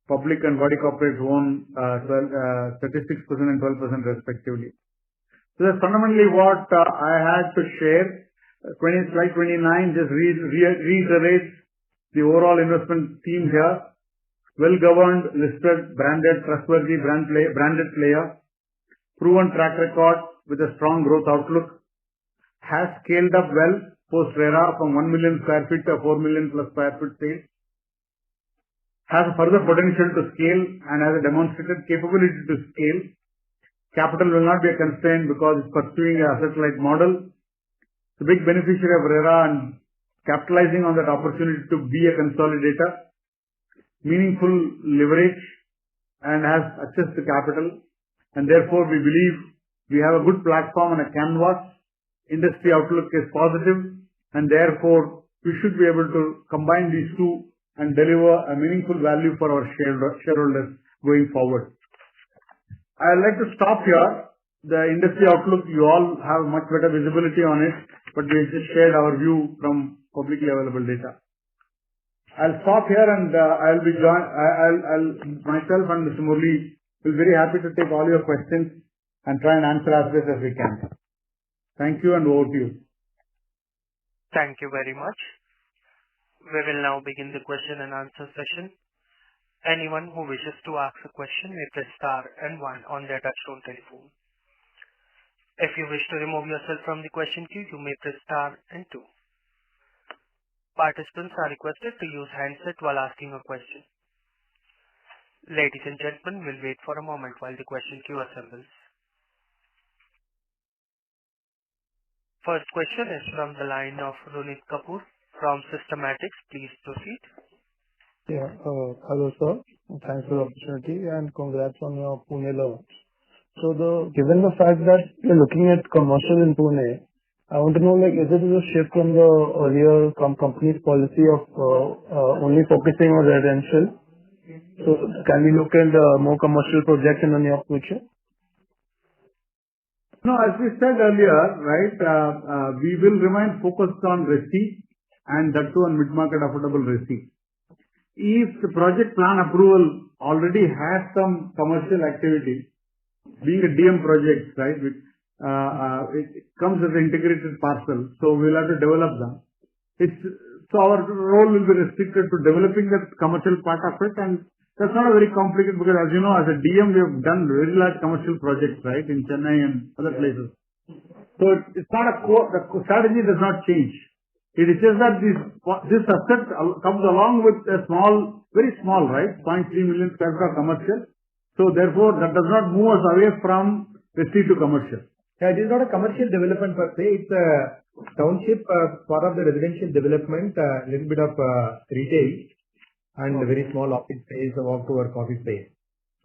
Public and body corporates own 36% and 12% respectively. So that's fundamentally what I had to share. Slide 29 just reiterates the overall investment theme here. Well-governed, listed, branded, trustworthy, branded player. Proven track record with a strong growth outlook, has scaled up well post RERA from 1 million square feet to 4 million plus square feet sales, has further potential to scale and has a demonstrated capability to scale. Capital will not be a constraint because it's pursuing a asset-light model. It's a big beneficiary of RERA and capitalizing on that opportunity to be a consolidator, meaningful leverage, and has access to capital. And therefore, we believe we have a good platform and a canvas. Industry outlook is positive, and therefore, we should be able to combine these two and deliver a meaningful value for our shareholders going forward. I'd like to stop here. The industry outlook, you all have much better visibility on it, but we just shared our view from publicly available data. I'll stop here, and myself and Mr. Murli will be very happy to take all your questions and try and answer as best as we can. Thank you, and over to you. Thank you very much. We will now begin the question and answer session. Anyone who wishes to ask a question may press star and 1 on their touchtone telephone. If you wish to remove yourself from the question queue, you may press star and 2. Participants are requested to use handset while asking a question. Ladies and gentlemen, we'll wait for a moment while the question queue assembles. First question is from the line of Runit Kapoor from Systematics. Please proceed. Yeah, hello sir. Thanks for the opportunity and congrats on your Pune launch. So given the fact that you're looking at commercial in Pune, I want to know, is it a shift from the earlier company's policy of only focusing on residential? So can we look at more commercial projects in the near future? No, as we said earlier, right, we will remain focused on resi, and that too on mid-market affordable resi. If the project plan approval already has some commercial activity, being a DM project, right, it comes as an integrated parcel, so we'll have to develop them. So our role will be restricted to developing the commercial part of it, and that's not a very complicated, because as you know, as a DM, we have done very large commercial projects, right, in Chennai and other places. So it's not the strategy does not change. It is just that this asset comes along with a small, very small, right, 0.3 million square feet of commercial. So therefore, that does not move us away from resi to commercial. Yeah, it is not a commercial development per se. It's a township, part of the residential development, little bit of retail, and a very small office space, a walk-to-work office space.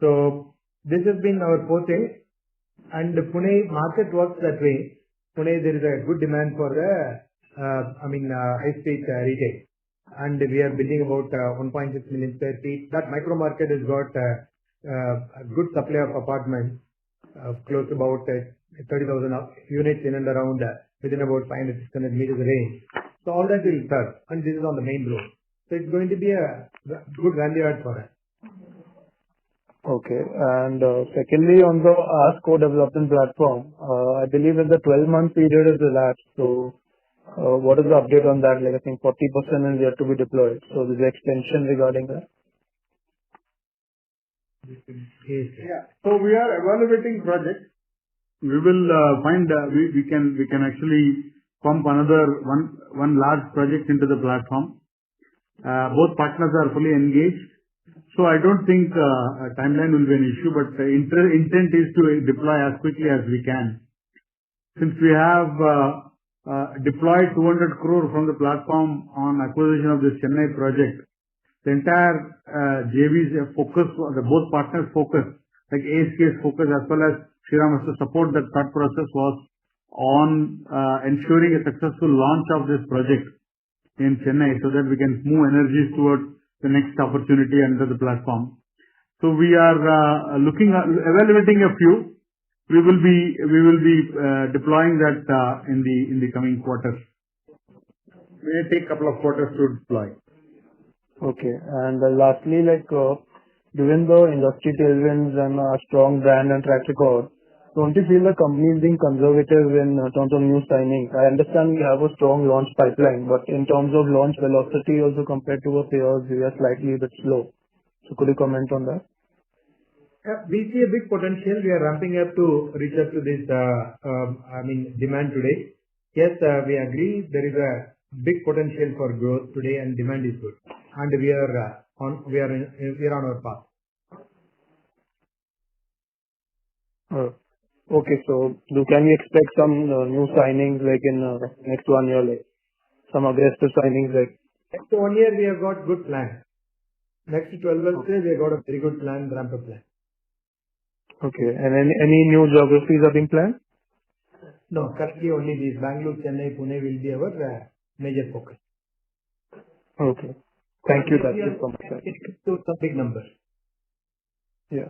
So this has been our forte, and the Pune market works that way. Pune, there is a good demand for the high street retail, and we are building about 1.6 million square feet. That micro market has got a good supply of apartments, close to about 30,000 units in and around within about 500-600 meters range. So all that will serve, and this is on the main road. So it's going to be a good value add for us. Okay. And secondly, on the Ask Co-development platform, I believe that the 12-month period is elapsed. So what is the update on that? Like I think 40% is yet to be deployed. So there's an extension regarding that. Yeah. So we are evaluating projects. We will find we can actually pump another one large project into the platform. Both partners are fully engaged. So I don't think a timeline will be an issue, but the intent is to deploy as quickly as we can. Since we have deployed 200 crore from the platform on acquisition of this Chennai project, the entire JV's focus, both partners' focus, like ASK's focus as well as Shriram has to support that thought process, was on ensuring a successful launch of this project in Chennai, so that we can move energies towards the next opportunity under the platform. So we are evaluating a few. We will be deploying that in the coming quarters. May take a couple of quarters to deploy. Okay. And lastly, given the industry tailwinds and a strong brand and track record, don't you feel the company is being conservative in terms of new signings? I understand we have a strong launch pipeline, but in terms of launch velocity also compared to our peers, we are slightly a bit slow. So could you comment on that? Yeah, we see a big potential. We are ramping up to reach up to this demand today. Yes, we agree there is a big potential for growth today, and demand is good, and we are on our path. Okay, so can we expect some new signings in next 1 year, some aggressive signings Next 1 year we have got good plan. Next 12 months we have got a very good plan, ramp up plan. Okay, and any new geographies are being planned? No, currently only these Bangalore, Chennai, Pune will be our major focus. Okay, thank you. That's it from my side. To some big numbers. Yeah.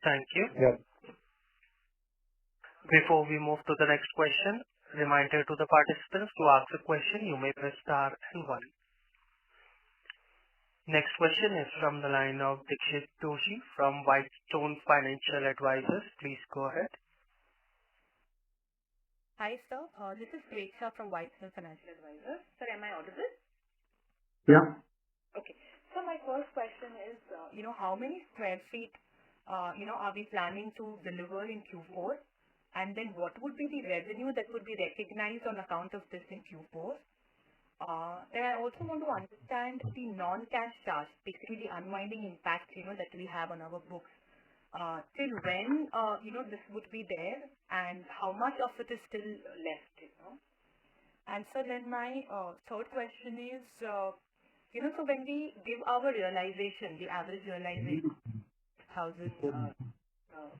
Thank you. Yeah. Before we move to the next question, reminder to the participants, to ask a question, you may press star and 1. Next question is from the line of Dixit Doshi from Whitestone Financial Advisors. Please go ahead. Hi, sir. This is Preksha from Whitestone Financial Advisors. Sir, am I audible? Yeah. Okay. So my first question is, how many square feet are we planning to deliver in Q4? And then what would be the revenue that would be recognized on account of this in Q4? Then I also want to understand the non-cash charge, basically the unwinding impact, that we have on our books. Till when, this would be there, and how much of it is still left, And so then my third question is, so when we give our realization, the average realization, 1,000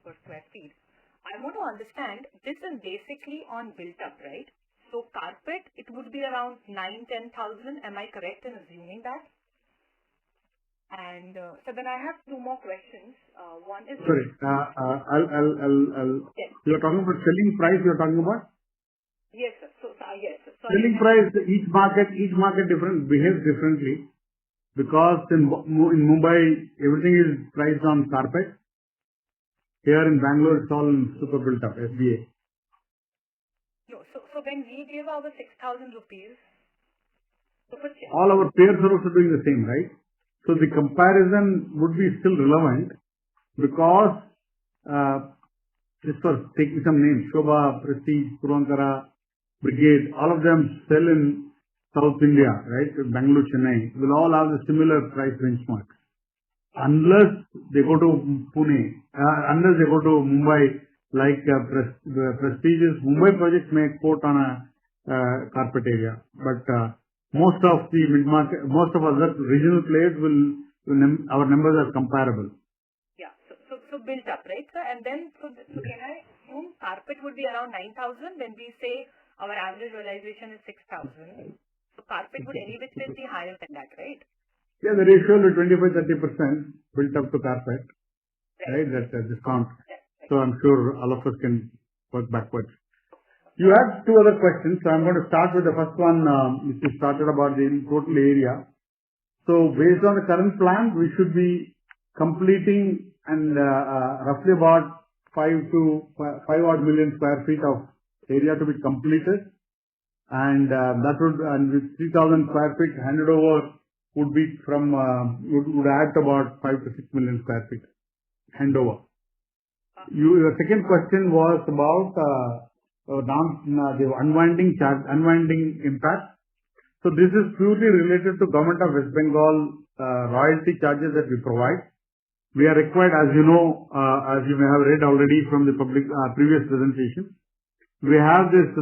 per square feet, I want to understand this is basically on built up, right? So carpet, it would be around 9,000-10,000. Am I correct in assuming that? And so then I have 2 more questions. One is... Sorry, Yes. You're talking about selling price you're talking about? Yes, sir. Yes, sir. Selling price, each market behaves differently, because in Mumbai, everything is priced on carpet. Here in Bangalore, it's all super built up, SBA. No, so when we give our 6,000 rupees, all our peers are also doing the same, right? So the comparison would be still relevant, because just for taking some names, Shobha, Prestige, Purvankara, Brigade, all of them sell in South India, right? Bangalore, Chennai, will all have the similar price benchmarks. Unless they go to Pune, unless they go to Mumbai, like prestigious Mumbai projects may quote on a carpet area, but most of the mid-market, most of other regional players our numbers are comparable. Yeah, so built up, right, sir? And then, so can I assume carpet would be around 9,000 when we say our average realization is 6,000? So carpet would anyway be higher than that, right? Yeah, the ratio will be 25-30% built up to carpet, right? That's a discount. So I'm sure all of us can work backwards. You had two other questions, so I'm going to start with the first one, which you started about the total area. So based on the current plan, we should be completing and roughly about 5 odd million square feet of area to be completed, and with 3,000 square feet handed over would be from would add to about 5 to 6 million square feet handover. Your second question was about the unwinding impact. So this is purely related to Government of West Bengal royalty charges that we provide. We are required, as you know, as you may have read already from the public previous presentation, we have this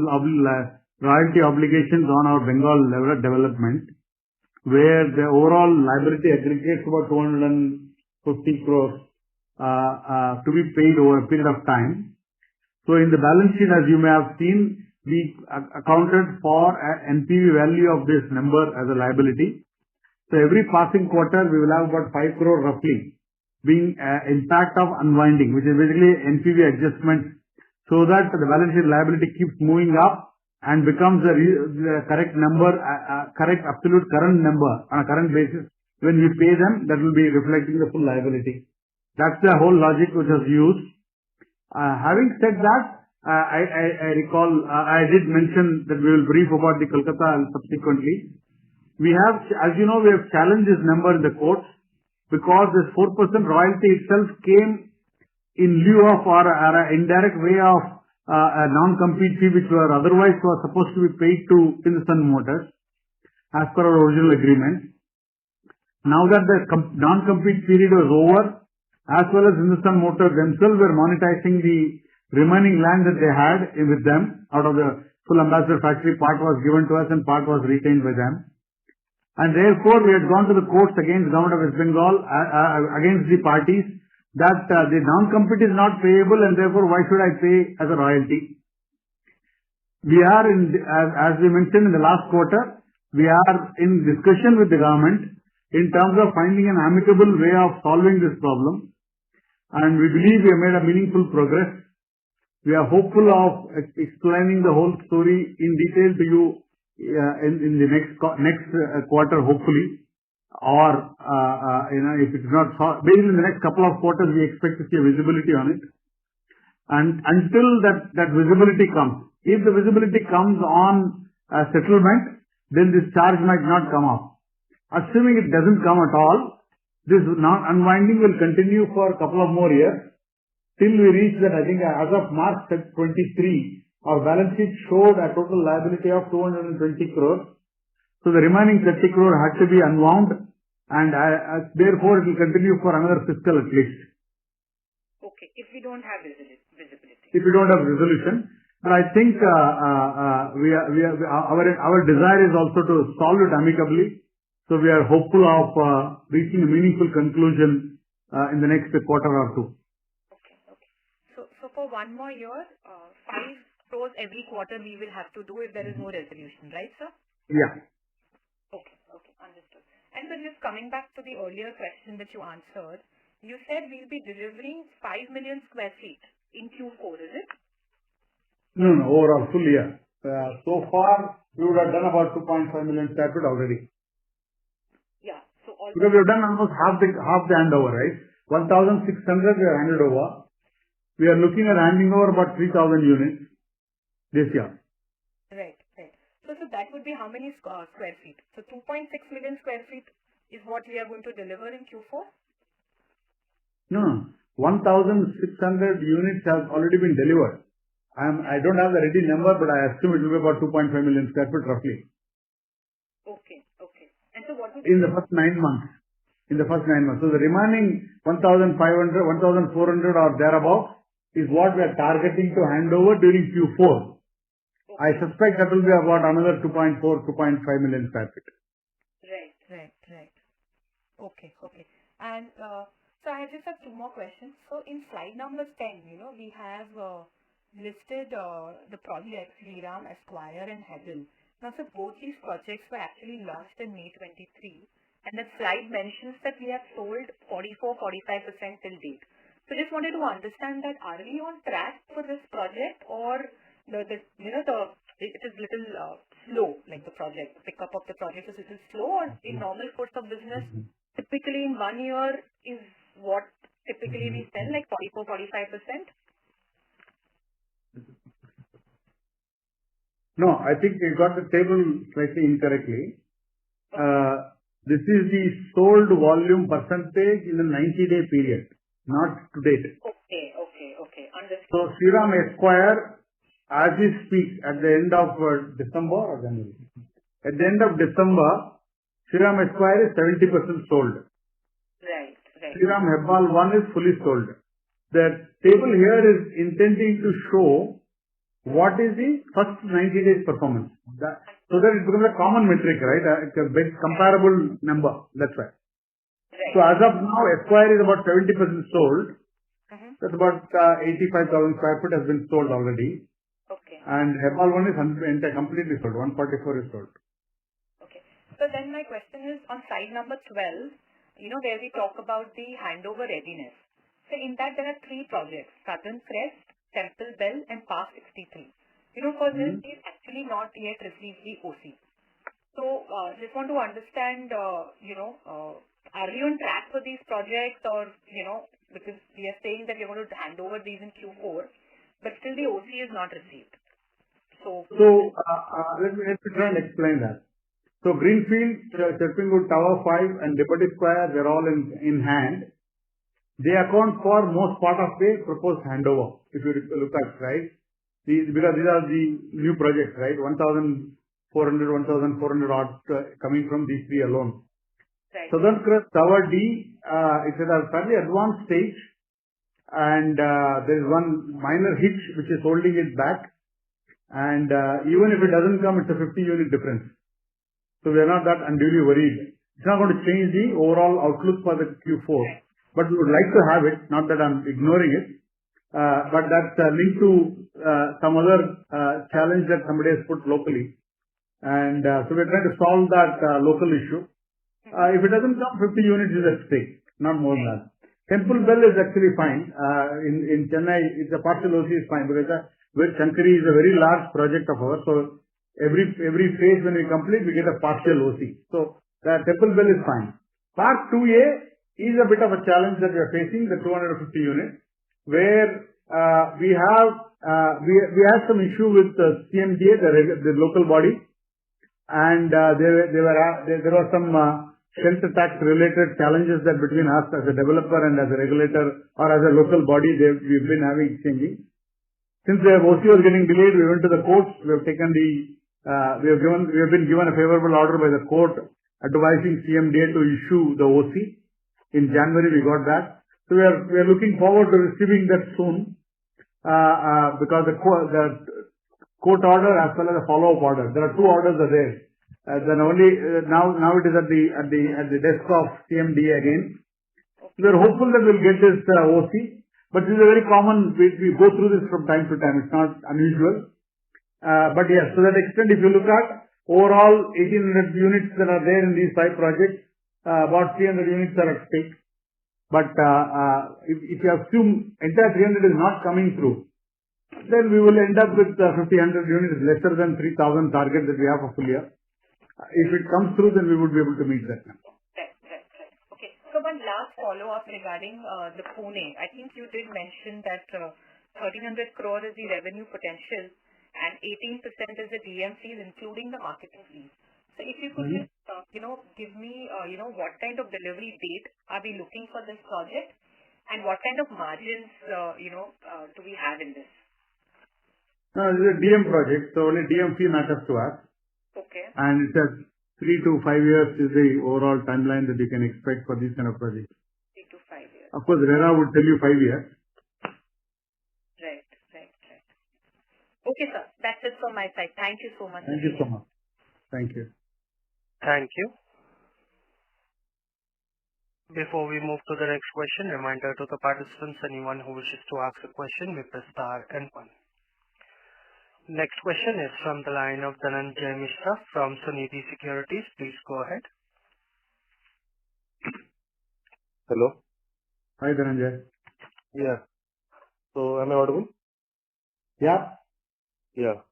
royalty obligations on our Bengal level of development, where the overall liability aggregates about 250 crores to be paid over a period of time. So in the balance sheet, as you may have seen, we accounted for an NPV value of this number as a liability. So every passing quarter, we will have about 5 crore roughly being impact of unwinding, which is basically NPV adjustment, so that the balance sheet liability keeps moving up and becomes the correct number, correct absolute current number on a current basis. When we pay them, that will be reflecting the full liability. That's the whole logic which was used. Having said that, I recall I did mention that we will brief about the Kolkata subsequently. We have, as you know, we have challenged this number in the courts, because this 4% royalty itself came in lieu of or an indirect way of a non-compete fee, which were otherwise was supposed to be paid to Hindustan Motors as per our original agreement. Now that the non-compete period was over, as well as Hindustan Motors themselves were monetizing the remaining land that they had with them out of the full ambassador factory, part was given to us and part was retained by them. And therefore, we had gone to the courts against Government of West Bengal, against the parties, that the non-compete is not payable, and therefore why should I pay as a royalty? We are as we mentioned in the last quarter, we are in discussion with the government in terms of finding an amicable way of solving this problem, and we believe we have made a meaningful progress. We are hopeful of explaining the whole story in detail to you in the next quarter, hopefully, or if it's not maybe in the next couple of quarters, we expect to see a visibility on it. And until that visibility comes, if the visibility comes on a settlement, then this charge might not come up. Assuming it doesn't come at all, this unwinding will continue for a couple of more years till we reach that. I think as of March 23, our balance sheet showed a total liability of 220 crores. So the remaining 30 crore had to be unwound, and therefore it will continue for another fiscal at least. Okay, if we don't have visibility. If we don't have resolution. But I think our desire is also to solve it amicably. So we are hopeful of reaching a meaningful conclusion in the next quarter or two. Okay. So for one more year, 5 crores every quarter we will have to do if there is no resolution, right, sir? Yeah. Okay, understood. And so just coming back to the earlier question that you answered, you said we'll be delivering 5 million square feet in Q4, is it? No, overall, full year. So far, we would have done about 2.5 million square feet already. Yeah. So all Because we have done almost half the handover, right? 1,600 we have handed over. We are looking at handing over about 3,000 units this year. right. So that would be how many square feet? So 2.6 million square feet is what we are going to deliver in Q4? No, 1,600 units have already been delivered. I don't have the ready number, but I assume it will be about 2.5 million square feet roughly. Okay. And so what would In the first 9 months. So the remaining 1,500, 1,400 or thereabouts is what we are targeting to hand over during Q4. I suspect that will be about another 2.4, 2.5 million square feet. Right. Okay. And so I just have two more questions. So in slide number 10, we have listed the projects Shriram, Esquire and Heddle. Now, so both these projects were actually launched in May 23, and the slide mentions that we have sold 44-45% till date. So just wanted to understand that are we on track for this project, or it is little slow, like the project pickup of the project is little slow, or in normal course of business, typically in 1 year is what typically we sell, like 44-45%? No, I think you got the table slightly incorrectly. This is the sold volume percentage in the 90-day period, not to date. Okay. Understood. So Shriram Esquire, as we speak, at the end of December or January? At the end of December, Shriram Esquire is 70% sold. Right. Shriram Hebbal 1 is fully sold. The table here is intending to show what is the first 90 days performance. So that it becomes a common metric, right? It's a big comparable number. That's why. Right. So as of now, Esquire is about 70% sold. Mm-hmm. That's about 85,000 square feet has been sold already. Okay. And Hebbal 1 is completely sold. 144 is sold. Okay. So then my question is on slide number 12, where we talk about the handover readiness. So in that there are three projects, Southern Crest, Temple Bell and Park 63. For this, we've actually not yet received the OC. So just want to understand, are we on track for these projects, or, because we are saying that we're going to hand over these in Q4, but still the OC is not received. So let me try and explain that. So Greenfield, Cherpingwood Tower 5 and Liberty Square, they're all in hand. They account for most part of the proposed handover, if you look at, right? Because these are the new projects, right? 1,400 odd coming from these three alone. right. Southern Crest Tower D, it's at a fairly advanced stage, and there is one minor hitch which is holding it back. And even if it doesn't come, it's a 50-unit difference. So we are not that unduly worried. It's not going to change the overall outlook for the Q4. But we would like to have it, not that I'm ignoring it, but that's linked to some other challenge that somebody has put locally. And so we're trying to solve that local issue. If it doesn't come, 50 units is at stake, not more than that. Temple Bell is actually fine. In Chennai, it's a partial OC is fine because Shankari is a very large project of ours. So every phase when we complete, we get a partial OC. So the Temple Bell is fine. Park 2A is a bit of a challenge that we are facing, the 250 units, where we had some issue with the CMDA, the local body, and there were some shelter tax related challenges that between us as a developer and as a regulator or as a local body we've been having exchanging. Since the OC was getting delayed, we went to the courts. We have been given a favorable order by the court advising CMDA to issue the OC. In January, we got that. So we are looking forward to receiving that soon, because the court order as well as the follow-up order. There are two orders are there. Then only now it is at the desk of CMDA again. We are hopeful that we'll get this OC, but this is a very common. We go through this from time to time. It's not unusual. But yes, to that extent, if you look at overall 1,800 units that are there in these 5 projects, about 300 units are at stake. But if you assume entire 300 is not coming through, then we will end up with 50-100 units lesser than 3,000 target that we have for full year. If it comes through, then we would be able to meet that. Right. Okay. So one last follow-up regarding the Pune. I think you did mention that 1,300 crore is the revenue potential and 18% is the DM fees, including the marketing fees. So if you could just, give me, what kind of delivery date are we looking for this project and what kind of margins, do we have in this? No, this is a DM project, so only DM fee matters to us. Okay. And it says 3 to 5 years is the overall timeline that you can expect for these kind of projects. 3 to 5 years. Of course, RERA would tell you 5 years. Right. Okay, sir. That's it from my side. Thank you so much. Thank you so much. Thank you. Thank you. Before we move to the next question, reminder to the participants, anyone who wishes to ask a question may press star and 1. Next question is from the line of Dhananjay Mishra from Sunidhi Securities. Please go ahead. Hello. Hi, Dhananjay. Yeah. So am I audible? Yeah. Yeah.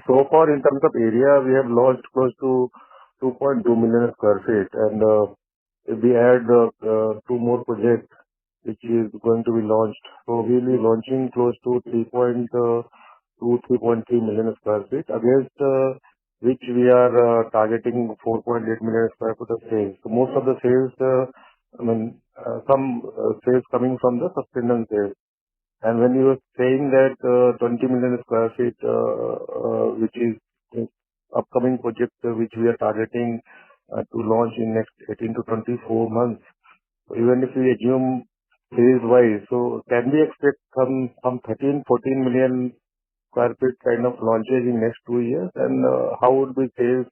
So far in terms of area, we have launched close to 2.2 million square feet, and if we add 2 more projects which is going to be launched, so we'll be launching close to 3.2, 3.3 million square feet, against which we are targeting 4.8 million square feet of sales. So most of the sales, some sales coming from the sustenance sales. And when you were saying that 20 million square feet, which is upcoming project which we are targeting to launch in next 18 to 24 months, so even if we assume phase-wise, so can we expect some 13, 14 million square feet kind of launches in next 2 years? And how would be sales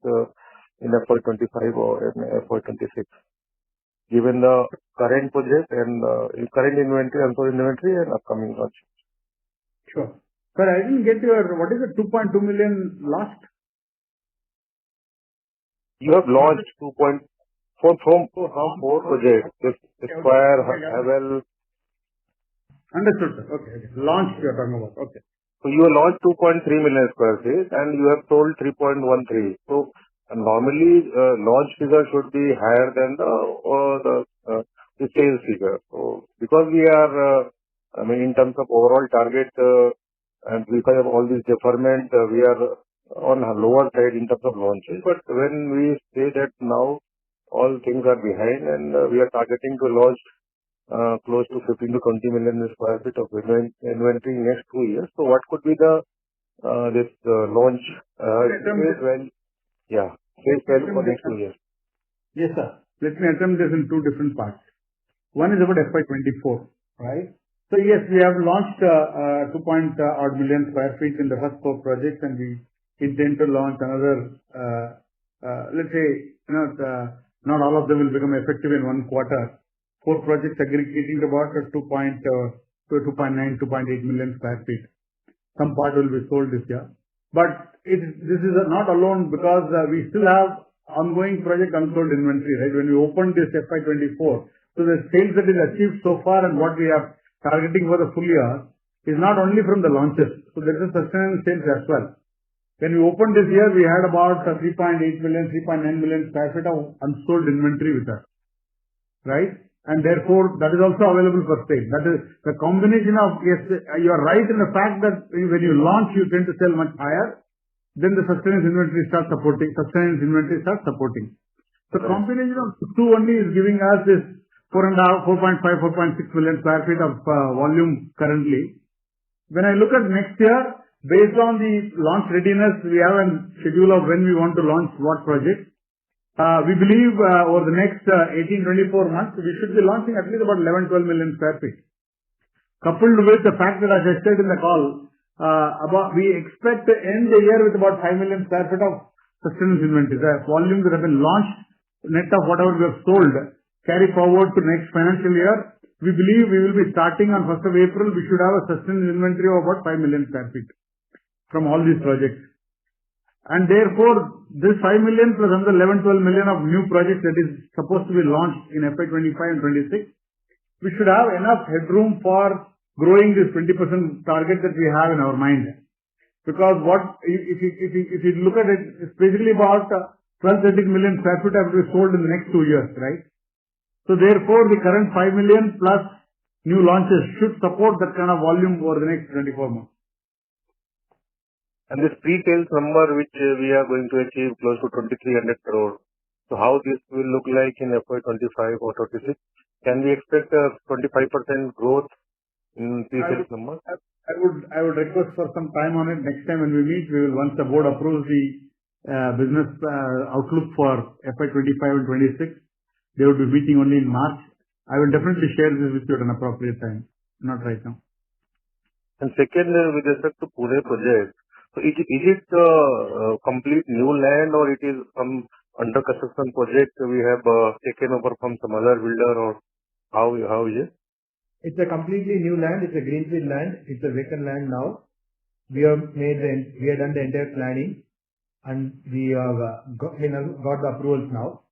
in FY25 or in FY26? Given the current project and current inventory, unsold inventory and upcoming launch. Sure. Sir, I didn't get what is the 2.2 million last? You have launched 2.4 from 4 projects, Square, Havel. Understood, sir. Okay. Launch you are talking about. Okay. So you have launched 2.3 million square feet and you have sold 3.13. So normally, launch figure should be higher than the sales figure. So because we are, in terms of overall target, and because of all this deferment, we are on a lower side in terms of launches. But when we say that now all things are behind and we are targeting to launch close to 15 to 20 million square feet of inventory in next 2 years. So what could be the this launch phase value for next 2 years? Yes, sir. Let me attempt this in 2 different parts. One is about FY24, right? So yes, we have launched 2.odd million square feet in the first 4 projects, and we intend to launch another, let's say, not all of them will become effective in 1 quarter. 4 projects aggregating to about 2.9, 2.8 million square feet. Some part will be sold this year. But this is not alone, because we still have ongoing project unsold inventory, right? When we opened this FY24, so the sales that is achieved so far and what we are targeting for the full year is not only from the launches. So there is a sustenance sales as well. When we opened this year, we had about 3.8 million, 3.9 million square feet of unsold inventory with us, right? And therefore, that is also available for sale. That is the combination of, yes, you are right in the fact that when you launch, you tend to sell much higher. Then the sustenance inventory starts supporting. The combination of the two only is giving us this 4.5, 4.5, 4.6 million square feet of volume currently. When I look at next year, based on the launch readiness, we have a schedule of when we want to launch what project. We believe over the next 18-24 months, we should be launching at least about 11-12 million square feet. Coupled with the fact that, as I said in the call, we expect to end the year with about 5 million square feet of sustenance inventory. The volumes that have been launched, net of whatever we have sold, carry forward to next financial year. We believe we will be starting on 1st of April. We should have a sustenance inventory of about 5 million square feet from all these projects. And therefore, this 5 million plus another 11-12 million of new projects that is supposed to be launched in FY25 and 26, we should have enough headroom for growing this 20% target that we have in our mind. Because if you look at it, it's basically about 12-13 million square feet have to be sold in the next 2 years, right? So therefore, the current 5 million plus new launches should support that kind of volume over the next 24 months. And this pre-sales number which we are going to achieve close to 2,300 crore. So how this will look like in FY25 or 26? Can we expect a 25% growth in pre-sales number? I would request for some time on it. Next time when we meet, we will, once the board approves the business outlook for FY25 and 26, they will be meeting only in March. I will definitely share this with you at an appropriate time, not right now. And second, with respect to Pune project, so is it a complete new land or it is some under construction project we have taken over from some other builder, or how is it? It's a completely new land. It's a greenfield land. It's a vacant land now. We have done the entire planning, and we have got the approvals now.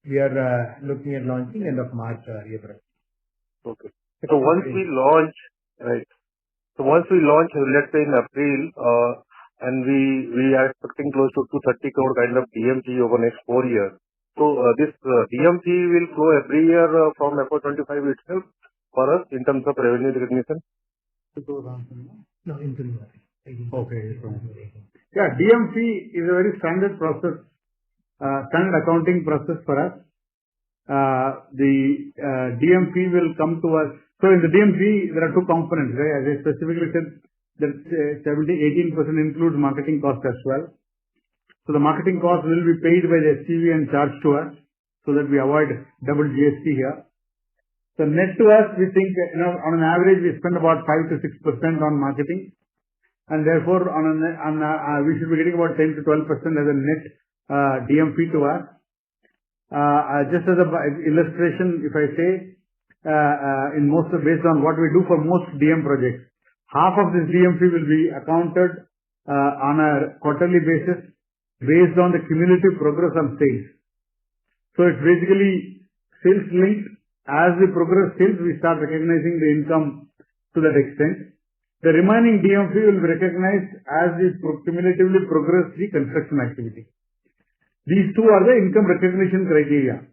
We are looking at launching end of March, April. Okay. So once we launch, right? So once we launch, let's say in April, and we are expecting close to 230 crore kind of DMT over next 4 years. So this DMT will flow every year from FY25 itself for us in terms of revenue recognition? No, including. Okay. Yeah, DMT is a very standard process, standard accounting process for us. The DMP will come to us. So in the DMP, there are two components, right? As I specifically said, that 18% includes marketing cost as well. So the marketing cost will be paid by the SCV and charged to us so that we avoid double GST here. So net to us, we think, on an average, we spend about 5 to 6% on marketing. And therefore, we should be getting about 10 to 12% as a net DMP to us. Just as an illustration, if I say, based on what we do for most DM projects, half of this DMP will be accounted on a quarterly basis based on the cumulative progress on sales. So it's basically sales linked. As we progress sales, we start recognizing the income to that extent. The remaining DMP will be recognized as we cumulatively progress the construction activity. These two are the income recognition criteria.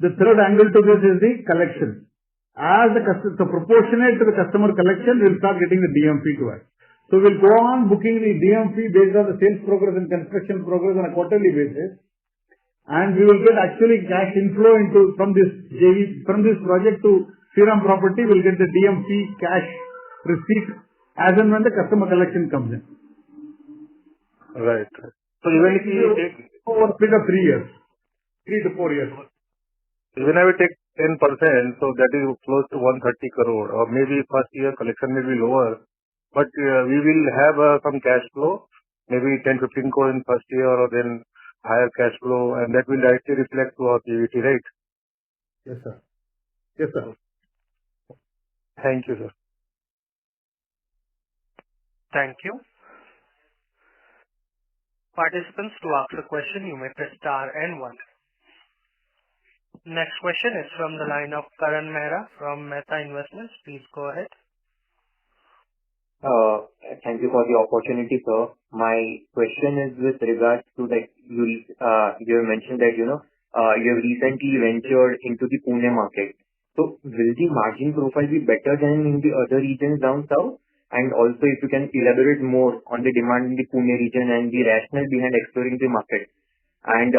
The third angle to this is the collection. As the proportionate to the customer collection, we'll start getting the DMP to us. So we'll go on booking the DMP based on the sales progress and construction progress on a quarterly basis. And we will get actually cash inflow from this project to Shriram property. We'll get the DMP cash receipt as and when the customer collection comes in. Right. So even if you take over a period of 3 years, 3 to 4 years. Even if we take 10%, so that is close to 130 crore, or maybe first year collection may be lower, but we will have some cash flow, maybe 10-15 crore in first year, or then higher cash flow, and that will directly reflect to our PBT, right? Yes, sir. Yes, sir. Thank you, sir. Thank you. Participants, to ask a question, you may press star and 1. Next question is from the line of Karan Mehra from Mehta Investments. Please go ahead. Thank you for the opportunity, sir. My question is with regards to that you have mentioned that, you have recently ventured into the Pune market. So will the margin profile be better than in the other regions down south? And also if you can elaborate more on the demand in the Pune region and the rationale behind exploring the market. And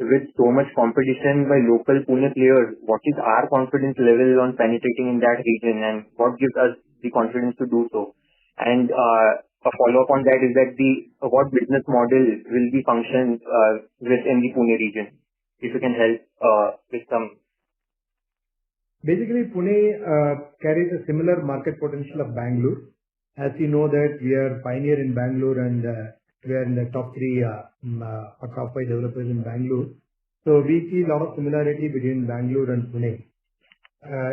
with so much competition by local Pune players, what is our confidence level on penetrating in that region, and what gives us the confidence to do so? And a follow-up on that is that what business model will be functioned within the Pune region? If you can help with some. Basically, Pune carries a similar market potential of Bangalore. As you know that we are pioneer in Bangalore, and we are in the top 3 or top 5 developers in Bangalore. So we see a lot of similarity between Bangalore and Pune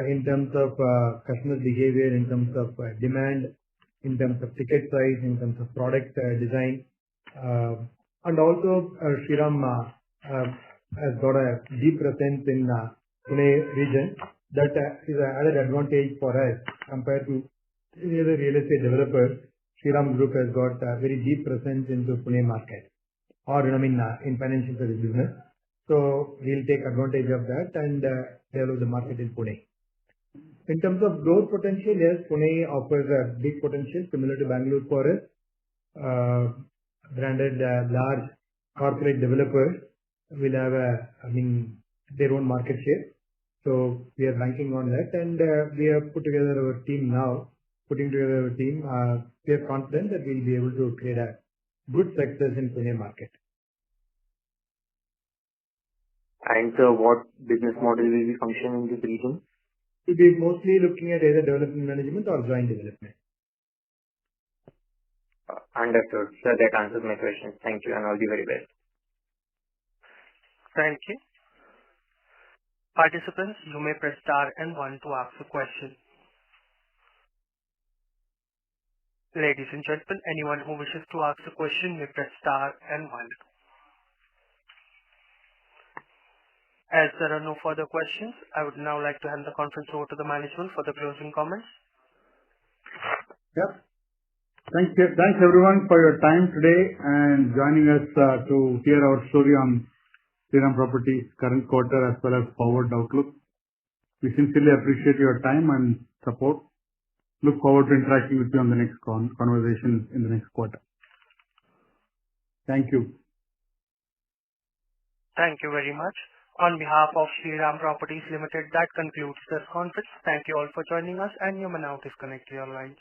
in terms of customer behavior, in terms of demand, in terms of ticket size, in terms of product design. And also Shriram has got a deep presence in Pune region. That is an added advantage for us compared to any other real estate developer. Shriram Group has got a very deep presence into Pune market, or in financial service business. So we'll take advantage of that and develop the market in Pune. In terms of growth potential, yes, Pune offers a big potential similar to Bangalore for us. Branded large corporate developers will have their own market share. So we are banking on that, and we have put together our team now. We are confident that we'll be able to create a good success in Pune market. And what business model will be functioning in this region? We'll be mostly looking at either development management or joint development. Understood. Sir, that answers my question. Thank you, and all the very best. Thank you. Participants, you may press star and 1 to ask a question. Ladies and gentlemen, anyone who wishes to ask a question may press star and 1. As there are no further questions, I would now like to hand the conference over to the management for the closing comments. Yep. Thanks everyone for your time today and joining us to hear our story on Shriram Properties current quarter as well as forward outlook. We sincerely appreciate your time and support. Look forward to interacting with you on the next conversation in the next quarter. Thank you. Thank you very much. On behalf of Shriram Properties Limited, that concludes this conference. Thank you all for joining us, and you may now disconnect your lines.